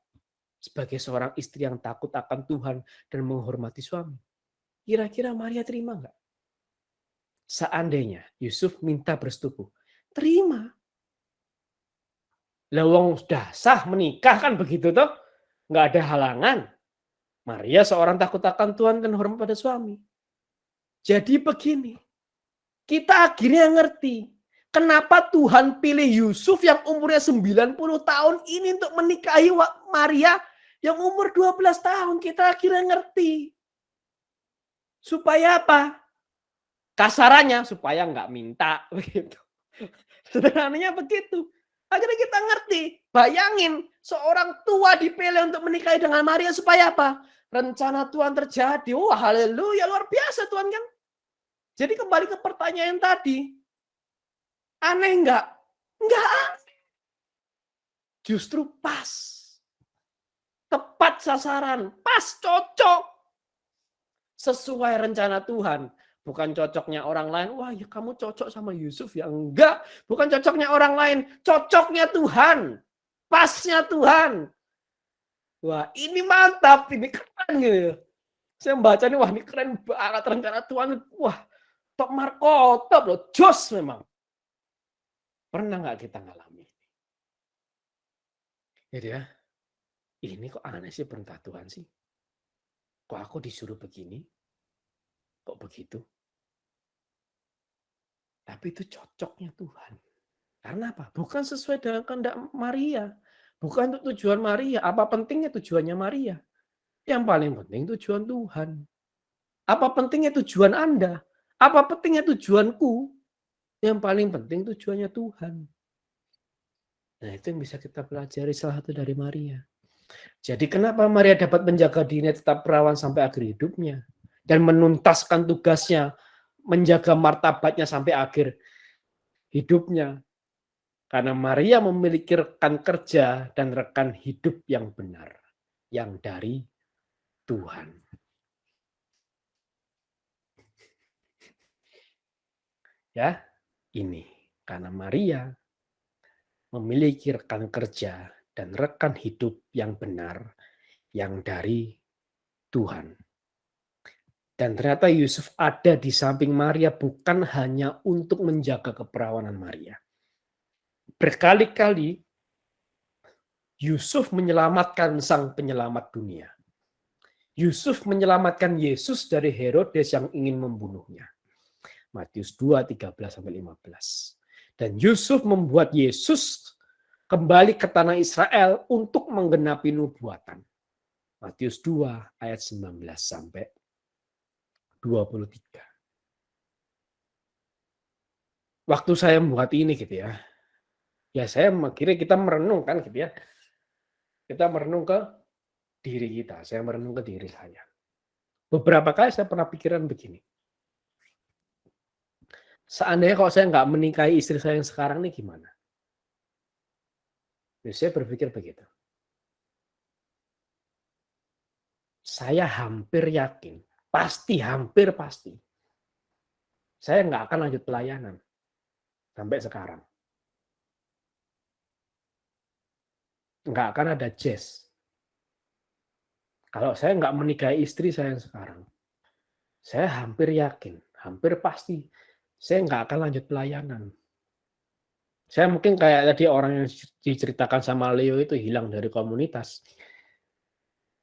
Sebagai seorang istri yang takut akan Tuhan dan menghormati suami. Kira-kira Maria terima nggak? Seandainya Yusuf minta bersetubuh, terima. Lawang sudah sah menikah kan begitu toh, nggak ada halangan. Maria seorang takut akan Tuhan dan hormat pada suami. Jadi begini, kita akhirnya ngerti kenapa Tuhan pilih Yusuf yang umurnya 90 tahun ini untuk menikahi Maria yang umur 12 tahun. Kita akhirnya ngerti. Supaya apa? Kasarannya supaya nggak minta begitu. Sederhananya begitu. Akhirnya kita ngerti. Bayangin seorang tua dipilih untuk menikahi dengan Maria supaya apa? Rencana Tuhan terjadi. Wah, haleluya, luar biasa Tuhan kan. Jadi kembali ke pertanyaan tadi. Aneh nggak? Nggak aneh. Justru pas. Tepat sasaran. Pas, cocok. Sesuai rencana Tuhan. Bukan cocoknya orang lain. Wah, ya kamu cocok sama Yusuf ya. Enggak. Bukan cocoknya orang lain. Cocoknya Tuhan. Pasnya Tuhan. Wah, ini mantap. Ini keren gitu. Saya membaca ini, wah ini keren banget rencana Tuhan. Wah, top markotop loh. Jos memang. Pernah nggak kita ngalami? Jadi ya, ini kok aneh sih perintah Tuhan sih. Kok aku disuruh begini? Kok begitu? Tapi itu cocoknya Tuhan. Karena apa? Bukan sesuai dengan kehendak Maria. Bukan untuk tujuan Maria. Apa pentingnya tujuannya Maria? Yang paling penting tujuan Tuhan. Apa pentingnya tujuan Anda? Apa pentingnya tujuanku? Yang paling penting tujuannya Tuhan. Nah, itu yang bisa kita pelajari salah satu dari Maria. Jadi kenapa Maria dapat menjaga dirinya tetap perawan sampai akhir hidupnya? Dan menuntaskan tugasnya, menjaga martabatnya sampai akhir hidupnya. Karena Maria memiliki rekan kerja dan rekan hidup yang benar. Yang dari Tuhan. Ya, ini. Karena Maria memiliki rekan kerja dan rekan hidup yang benar. Yang dari Tuhan. Dan ternyata Yusuf ada di samping Maria bukan hanya untuk menjaga keperawanan Maria. Berkali-kali Yusuf menyelamatkan sang penyelamat dunia. Yusuf menyelamatkan Yesus dari Herodes yang ingin membunuhnya. Matius 2, 13-15. Dan Yusuf membuat Yesus kembali ke tanah Israel untuk menggenapi nubuatan. Matius 2 ayat 19 sampai 23. Waktu saya membuat ini gitu ya. Ya saya kira kita merenung kan gitu ya. Kita merenung ke diri kita. Saya merenung ke diri saya. Beberapa kali saya pernah pikiran begini. Seandainya kalau saya nggak menikahi istri saya yang sekarang nih gimana? Ya, saya berpikir begitu. Saya hampir yakin, hampir pasti. Saya nggak akan lanjut pelayanan sampai sekarang. Nggak akan ada jazz. Kalau saya nggak menikahi istri saya yang sekarang, saya hampir yakin, hampir pasti, saya nggak akan lanjut pelayanan. Saya mungkin kayak tadi orang yang diceritakan sama Leo itu hilang dari komunitas.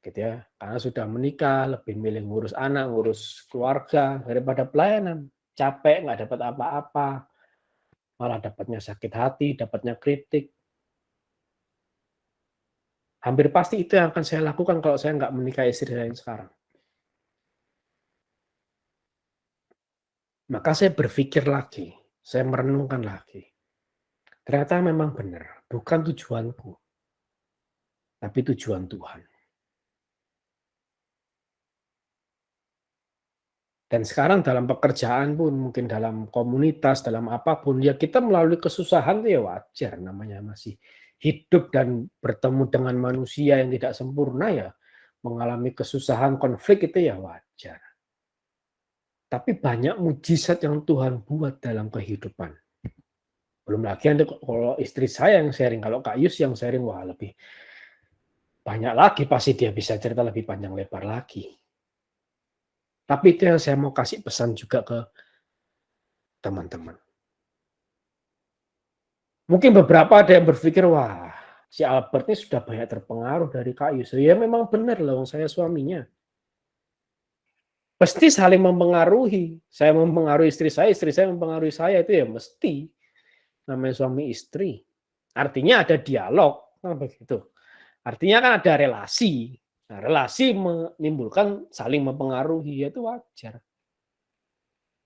Gitu ya. Karena sudah menikah, lebih milih ngurus anak, ngurus keluarga daripada pelayanan. Capek, nggak dapat apa-apa. Malah dapatnya sakit hati, dapatnya kritik. Hampir pasti itu yang akan saya lakukan kalau saya nggak menikah istri saya yang sekarang. Maka saya berpikir lagi, saya merenungkan lagi. Ternyata memang benar, bukan tujuanku, tapi tujuan Tuhan. Dan sekarang dalam pekerjaan pun, mungkin dalam komunitas, dalam apapun, ya kita melalui kesusahan itu ya wajar, namanya masih hidup dan bertemu dengan manusia yang tidak sempurna ya, mengalami kesusahan, konflik itu ya wajar. Tapi banyak mujizat yang Tuhan buat dalam kehidupan. Belum lagi nanti kalau istri saya yang sharing, kalau Kak Yus yang sharing, wah lebih banyak lagi, pasti dia bisa cerita lebih panjang lebar lagi. Tapi itu yang saya mau kasih pesan juga ke teman-teman. Mungkin beberapa ada yang berpikir, wah si Albert ini sudah banyak terpengaruh dari Kak Yus. Ya memang benar loh, saya suaminya. Pasti saling mempengaruhi. Saya mempengaruhi istri saya mempengaruhi saya, itu ya mesti. Namanya suami istri. Artinya ada dialog, kan begitu. Artinya kan ada relasi. Nah, relasi menimbulkan saling mempengaruhi, itu wajar.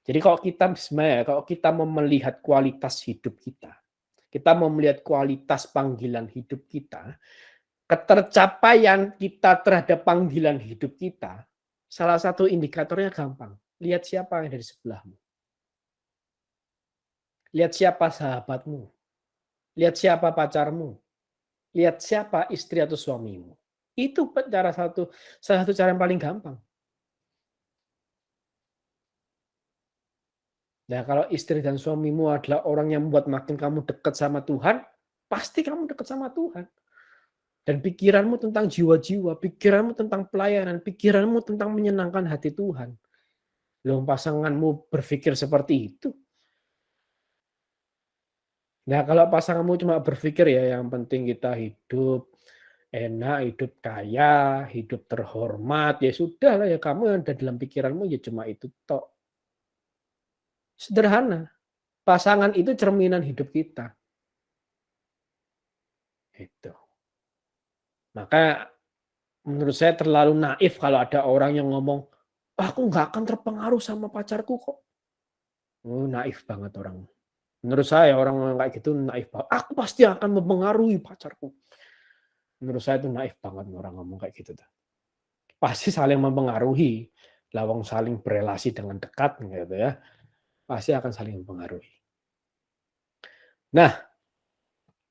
Jadi kalau kita mau melihat kualitas hidup kita mau melihat kualitas panggilan hidup kita, ketercapaian kita terhadap panggilan hidup kita, salah satu indikatornya gampang. Lihat siapa yang dari sebelahmu. Lihat siapa sahabatmu. Lihat siapa pacarmu. Lihat siapa istri atau suamimu. Itu salah satu cara yang paling gampang. Nah, kalau istri dan suamimu adalah orang yang membuat makin kamu dekat sama Tuhan, pasti kamu dekat sama Tuhan. Dan pikiranmu tentang jiwa-jiwa, pikiranmu tentang pelayanan, pikiranmu tentang menyenangkan hati Tuhan. Loh, pasanganmu berpikir seperti itu. Nah, kalau pasanganmu cuma berpikir ya yang penting kita hidup enak, hidup kaya, hidup terhormat, ya sudah lah ya kamu yang ada dalam pikiranmu ya cuma itu tok. Sederhana. Pasangan itu cerminan hidup kita. Itu. Maka menurut saya terlalu naif kalau ada orang yang ngomong, aku nggak akan terpengaruh sama pacarku kok. Oh, naif banget orang. Menurut saya orang kayak gitu naif banget. Aku pasti akan mempengaruhi pacarku. Menurut saya itu naif banget orang ngomong kayak gitu. Pasti saling mempengaruhi. Lawang saling berelasi dengan dekat gitu ya. Pasti akan saling mempengaruhi. Nah,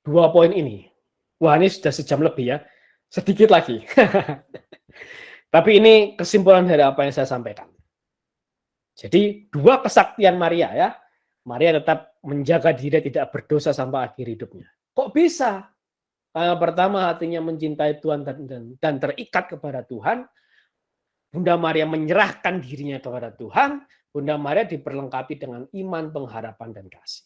2 poin ini. Wah, ini sudah sejam lebih ya. Sedikit lagi. Tapi ini kesimpulan dari apa yang saya sampaikan. Jadi 2 kesaktian Maria ya. Maria tetap menjaga diri tidak berdosa sampai akhir hidupnya. Kok bisa? Pertama hatinya mencintai Tuhan dan terikat kepada Tuhan. Bunda Maria menyerahkan dirinya kepada Tuhan. Bunda Maria diperlengkapi dengan iman, pengharapan, dan kasih.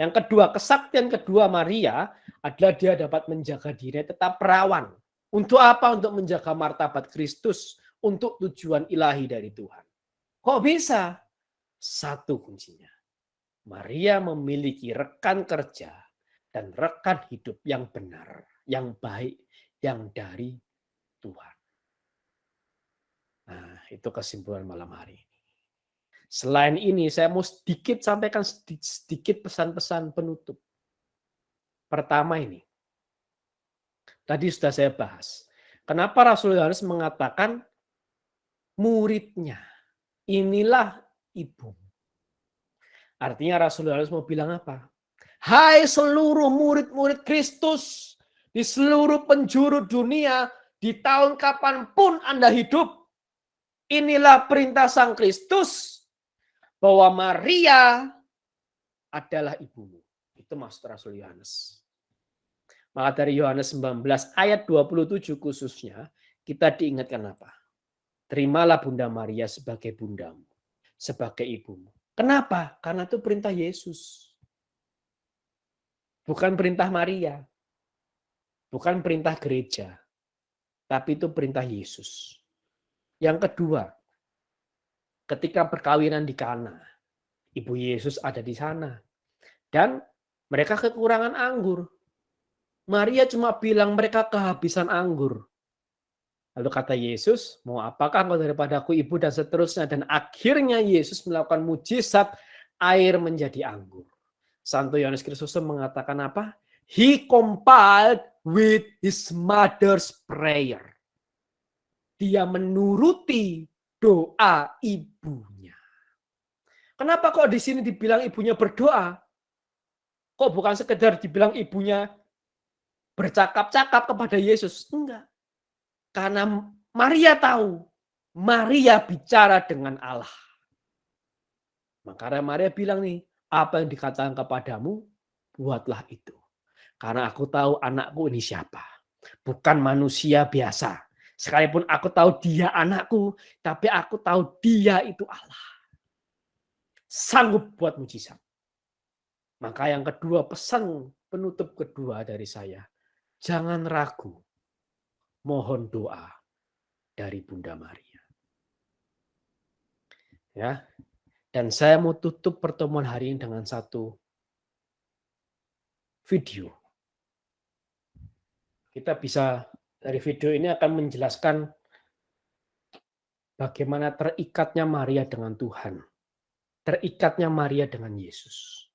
Yang kedua, kesaktian kedua Maria adalah dia dapat menjaga diri tetap perawan. Untuk apa? Untuk menjaga martabat Kristus, untuk tujuan ilahi dari Tuhan. Kok bisa? Satu kuncinya. Maria memiliki rekan kerja dan rekan hidup yang benar, yang baik, yang dari Tuhan. Nah, itu kesimpulan malam hari ini. Selain ini, saya mau sedikit sampaikan sedikit pesan-pesan penutup. Pertama ini, tadi sudah saya bahas. Kenapa Rasul Yohanes mengatakan muridnya, inilah ibu. Artinya Rasul Yohanes mau bilang apa? Hai seluruh murid-murid Kristus di seluruh penjuru dunia, di tahun kapanpun Anda hidup, inilah perintah Sang Kristus bahwa Maria adalah ibumu. Itu maksud Rasul Yohanes. Maka dari Yohanes 19 ayat 27 khususnya, kita diingatkan apa? Terimalah Bunda Maria sebagai bundamu, sebagai ibumu. Kenapa? Karena itu perintah Yesus. Bukan perintah Maria. Bukan perintah gereja. Tapi itu perintah Yesus. Yang kedua, ketika perkawinan di Kana, Ibu Yesus ada di sana. Dan mereka kekurangan anggur. Maria cuma bilang mereka kehabisan anggur. Lalu kata Yesus, mau apakah engkau daripadaku ibu dan seterusnya. Dan akhirnya Yesus melakukan mujizat air menjadi anggur. Santo Yohanes Chrysostom mengatakan apa? He complied with his mother's prayer. Dia menuruti doa ibunya. Kenapa kok di sini dibilang ibunya berdoa? Kok bukan sekedar dibilang ibunya bercakap-cakap kepada Yesus? Enggak. Karena Maria tahu, Maria bicara dengan Allah. Makanya Maria bilang nih, apa yang dikatakan kepadamu, buatlah itu. Karena aku tahu anakku ini siapa. Bukan manusia biasa. Sekalipun aku tahu dia anakku, tapi aku tahu dia itu Allah. Sanggup buat mujizat. Maka yang kedua, pesan penutup kedua dari saya. Jangan ragu. Mohon doa dari Bunda Maria. Ya. Dan saya mau tutup pertemuan hari ini dengan satu video. Kita bisa dari video ini akan menjelaskan bagaimana terikatnya Maria dengan Tuhan. Terikatnya Maria dengan Yesus.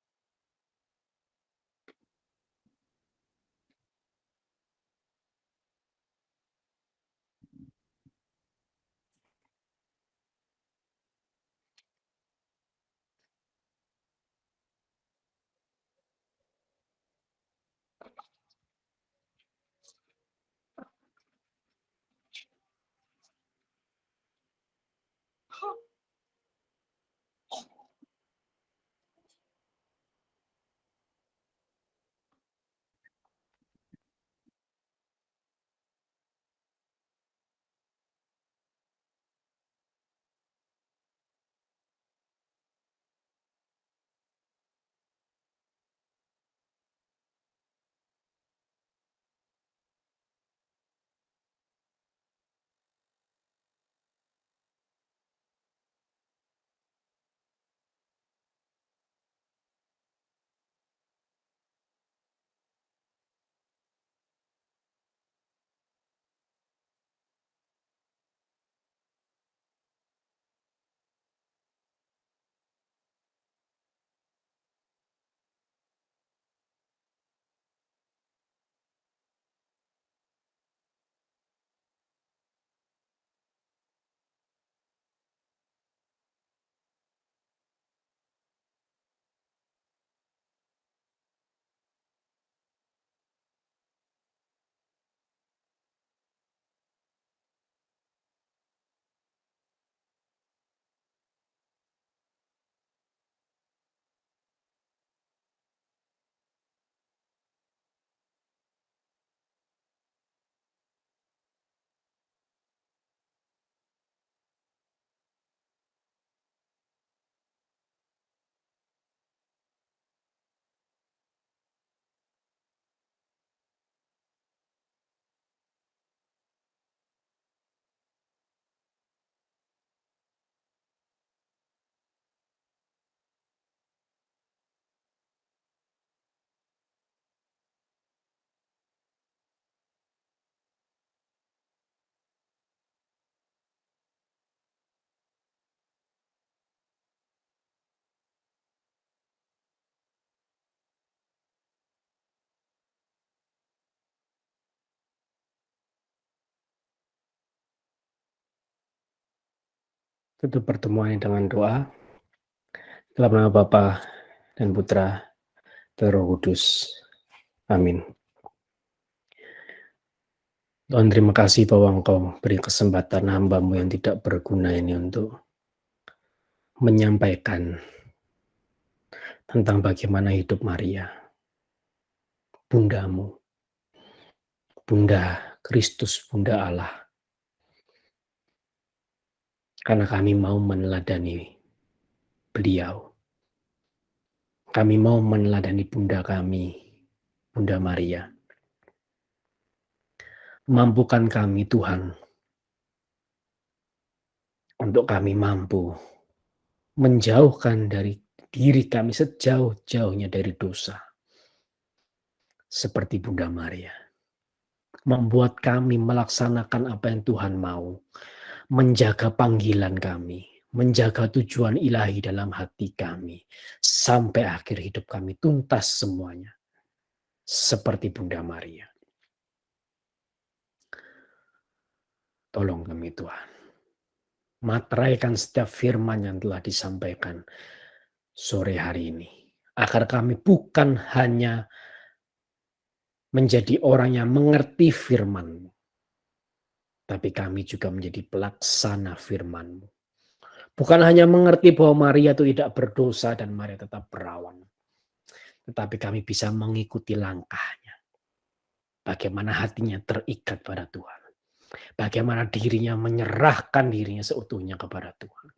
Tutup pertemuan dengan doa. Dalam nama Bapa dan Putra dan Roh Kudus. Amin. Tuhan, terima kasih bahwa Engkau beri kesempatan hamba-Mu yang tidak berguna ini untuk menyampaikan tentang bagaimana hidup Maria, Bundamu, Bunda Kristus, Bunda Allah. Karena kami mau meneladani beliau. Kami mau meneladani Bunda kami, Bunda Maria. Mampukan kami Tuhan, untuk kami mampu menjauhkan dari diri kami sejauh-jauhnya dari dosa. Seperti Bunda Maria. Membuat kami melaksanakan apa yang Tuhan mau. Menjaga panggilan kami. Menjaga tujuan ilahi dalam hati kami. Sampai akhir hidup kami tuntas semuanya. Seperti Bunda Maria. Tolong kami Tuhan. Materaikan setiap firman yang telah disampaikan sore hari ini. Agar kami bukan hanya menjadi orang yang mengerti firman-Mu, tapi kami juga menjadi pelaksana firman-Mu. Bukan hanya mengerti bahwa Maria itu tidak berdosa dan Maria tetap perawan, tetapi kami bisa mengikuti langkahnya. Bagaimana hatinya terikat pada Tuhan. Bagaimana dirinya menyerahkan dirinya seutuhnya kepada Tuhan.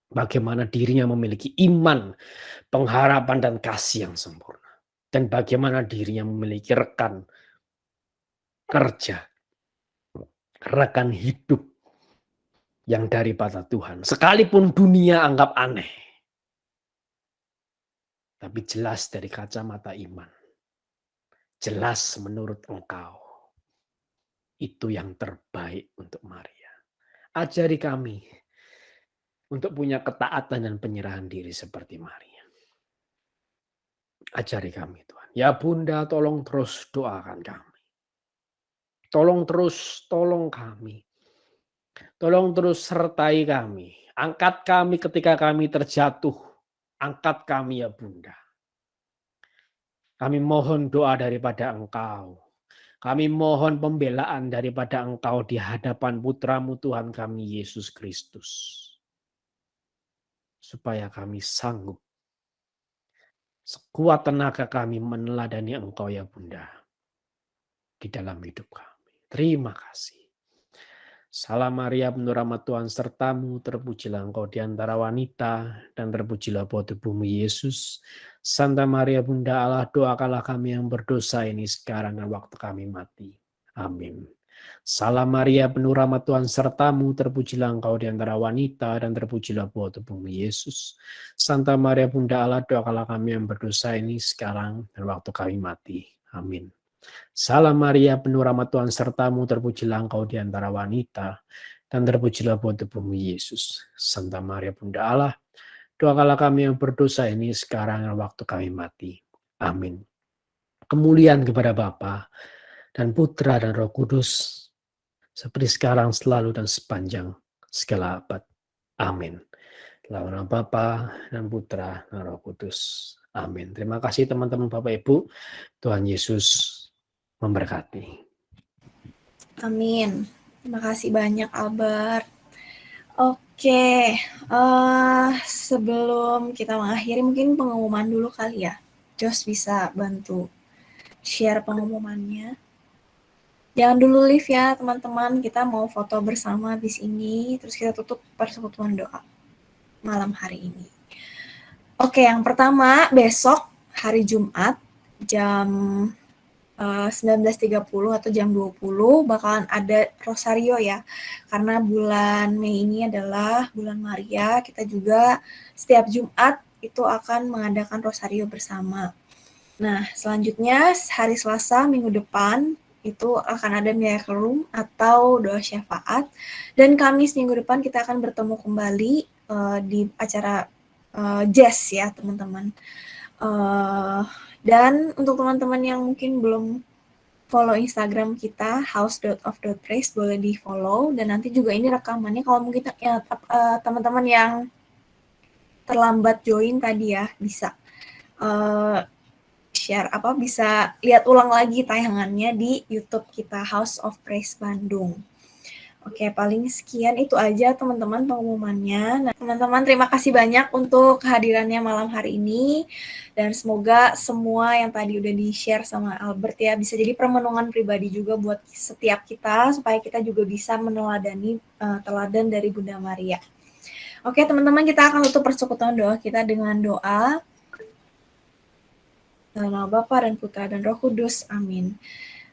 Bagaimana dirinya memiliki iman, pengharapan, dan kasih yang sempurna. Dan bagaimana dirinya memiliki rekan kerja, rekan hidup yang daripada Tuhan. Sekalipun dunia anggap aneh, tapi jelas dari kacamata iman. Jelas menurut Engkau. Itu yang terbaik untuk Maria. Ajari kami untuk punya ketaatan dan penyerahan diri seperti Maria. Ajari kami Tuhan. Ya Bunda, tolong terus doakan kami. Tolong kami. Tolong terus sertai kami. Angkat kami ketika kami terjatuh. Angkat kami ya Bunda. Kami mohon doa daripada Engkau. Kami mohon pembelaan daripada Engkau di hadapan putra-Mu Tuhan kami Yesus Kristus. Supaya kami sanggup sekuat tenaga kami meneladani Engkau ya Bunda. Di dalam hidup kami. Terima kasih. Salam Maria, penuh rahmat Tuhan sertamu, terpujilah engkau di antara wanita, dan terpujilah buah tubuhmu Yesus. Santa Maria Bunda Allah, doakanlah kami yang berdosa ini sekarang dan waktu kami mati. Amin. Salam Maria, penuh rahmat Tuhan sertamu, terpujilah engkau di antara wanita, dan terpujilah buah tubuhmu Yesus. Santa Maria Bunda Allah, doakanlah kami yang berdosa ini sekarang dan waktu kami mati. Amin. Salam Maria, penuh rahmat Tuhan sertamu, terpujilah engkau di antara wanita, dan terpujilah buah tubuhmu Yesus. Santa Maria Bunda Allah, doakanlah kami yang berdosa ini sekarang dan waktu kami mati. Amin. Kemuliaan kepada Bapa dan Putra dan Roh Kudus, seperti sekarang, selalu, dan sepanjang segala abad. Amin. Dalam nama Bapa dan Putra dan Roh Kudus. Amin. Terima kasih teman-teman Bapak Ibu. Tuhan Yesus memberkati. Amin. Terima kasih banyak Albert. Oke, sebelum kita mengakhiri mungkin pengumuman dulu kali ya. Jos bisa bantu share pengumumannya. Jangan dulu live ya teman-teman, kita mau foto bersama habis ini, terus kita tutup persekutuan doa malam hari ini. Oke, yang pertama besok hari Jumat jam 19.30 atau jam 20 bakalan ada Rosario ya. Karena bulan Mei ini adalah bulan Maria, kita juga setiap Jumat itu akan mengadakan Rosario bersama. Nah, selanjutnya hari Selasa minggu depan itu akan ada Miracle Room atau doa syafaat. Dan Kamis minggu depan kita akan bertemu kembali di acara jazz ya teman-teman. Dan untuk teman-teman yang mungkin belum follow Instagram kita house.of.praise boleh di follow, dan nanti juga ini rekamannya kalau mungkin ya, teman-teman yang terlambat join tadi ya bisa share bisa lihat ulang lagi tayangannya di YouTube kita House of Praise Bandung. Oke, paling sekian itu aja teman-teman pengumumannya. Nah, teman-teman terima kasih banyak untuk kehadirannya malam hari ini. Dan semoga semua yang tadi udah di-share sama Albert ya, bisa jadi permenungan pribadi juga buat setiap kita, supaya kita juga bisa meneladani teladan dari Bunda Maria. Oke teman-teman, kita akan tutup persekutuan doa kita dengan doa. Dalam nama Bapa dan Putra dan Roh Kudus. Amin.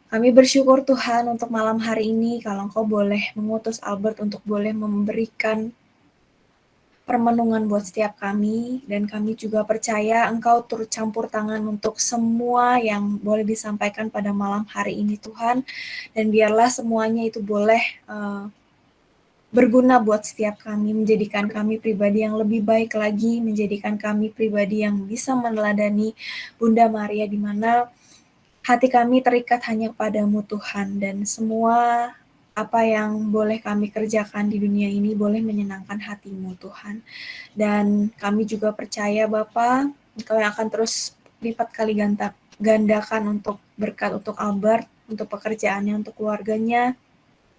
Kami bersyukur Tuhan untuk malam hari ini kalau Engkau boleh mengutus Albert untuk boleh memberikan permenungan buat setiap kami, dan kami juga percaya Engkau turut campur tangan untuk semua yang boleh disampaikan pada malam hari ini Tuhan, dan biarlah semuanya itu boleh berguna buat setiap kami, menjadikan kami pribadi yang lebih baik lagi, menjadikan kami pribadi yang bisa meneladani Bunda Maria, di mana hati kami terikat hanya padamu Tuhan, dan semua apa yang boleh kami kerjakan di dunia ini boleh menyenangkan hati-Mu Tuhan. Dan kami juga percaya Bapa, Engkau yang akan terus lipat kali gandakan untuk berkat untuk Albert, untuk pekerjaannya, untuk keluarganya,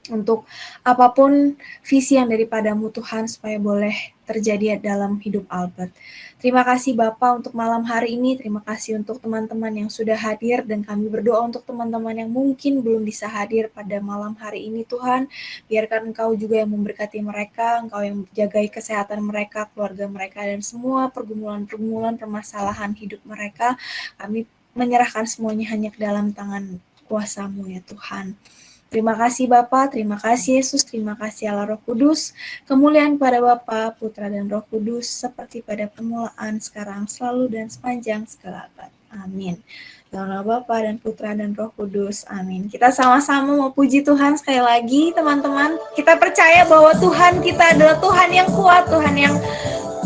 untuk apapun visi yang daripada-Mu Tuhan supaya boleh terjadi dalam hidup Albert. Terima kasih Bapak untuk malam hari ini, terima kasih untuk teman-teman yang sudah hadir, dan kami berdoa untuk teman-teman yang mungkin belum bisa hadir pada malam hari ini Tuhan. Biarkan Engkau juga yang memberkati mereka, Engkau yang jagai kesehatan mereka, keluarga mereka, dan semua pergumulan-pergumulan permasalahan hidup mereka. Kami menyerahkan semuanya hanya ke dalam tangan kuasa-Mu ya Tuhan. Terima kasih Bapa, terima kasih Yesus, terima kasih Allah Roh Kudus. Kemuliaan kepada Bapa, Putra dan Roh Kudus, seperti pada permulaan, sekarang, selalu, dan sepanjang segala abad. Amin. Dalam nama Bapa dan Putra dan Roh Kudus. Amin. Kita sama-sama mau puji Tuhan sekali lagi, teman-teman. Kita percaya bahwa Tuhan kita adalah Tuhan yang kuat, Tuhan yang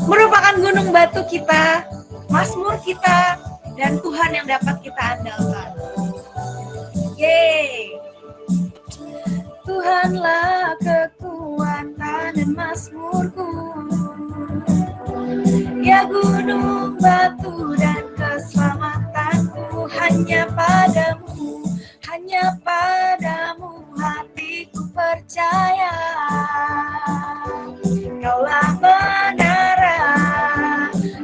merupakan gunung batu kita, Mazmur kita, dan Tuhan yang dapat kita andalkan. Yeay. Tuhanlah kekuatan dan mazmurku, ya gunung batu dan keselamatanku. Hanya padamu hatiku percaya. Kaulah menara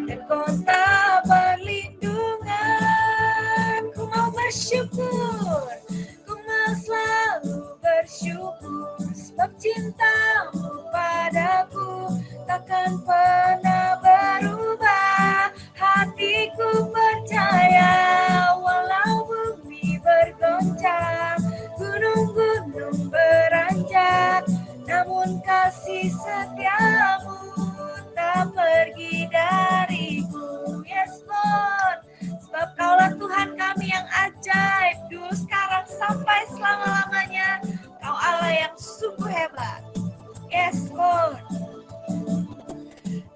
dan kota perlindungan. Ku mau bersyukur, selalu bersyukur, sebab cintamu padaku takkan pernah berubah. Hatiku percaya, walau bumi bergoncang, gunung-gunung beranjak, namun kasih setiamu tak pergi dariku. Yes Lord, sebab Kaulah Tuhan kami yang ajaib, dulu, sekarang, sampai selama-lamanya. Kau Allah yang sungguh hebat. Yes Lord.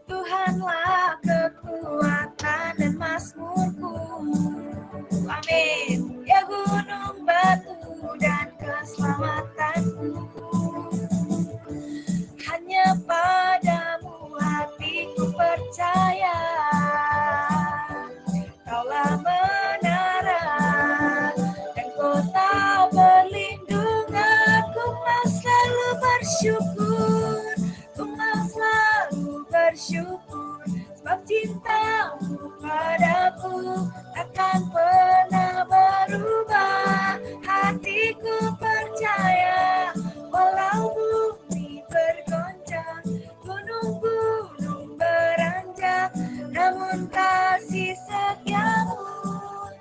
Tuhanlah kekuatan dan mazmurku. Amin. Ya gunung batu dan keselamatanku. Hanya padamu hatiku percaya. Kaulah menara dan kota perlindungan. Ku mau selalu bersyukur, ku mau selalu bersyukur, sebab cintamu padaku takkan pernah berubah. Hatiku percaya, walau bumi bergoncang, gunung-gunung beranjak, namun kasih setiamu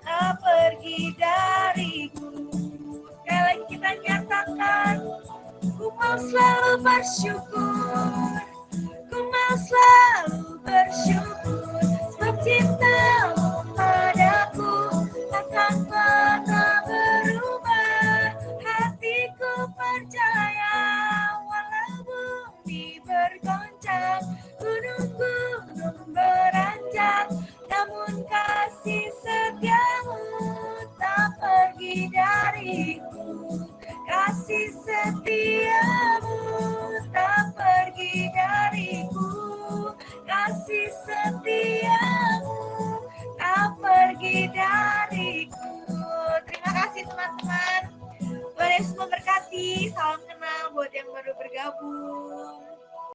tak pergi dariku. Sekali lagi kita nyatakan, ku mau selalu bersyukur, ku mau selalu bersyukur.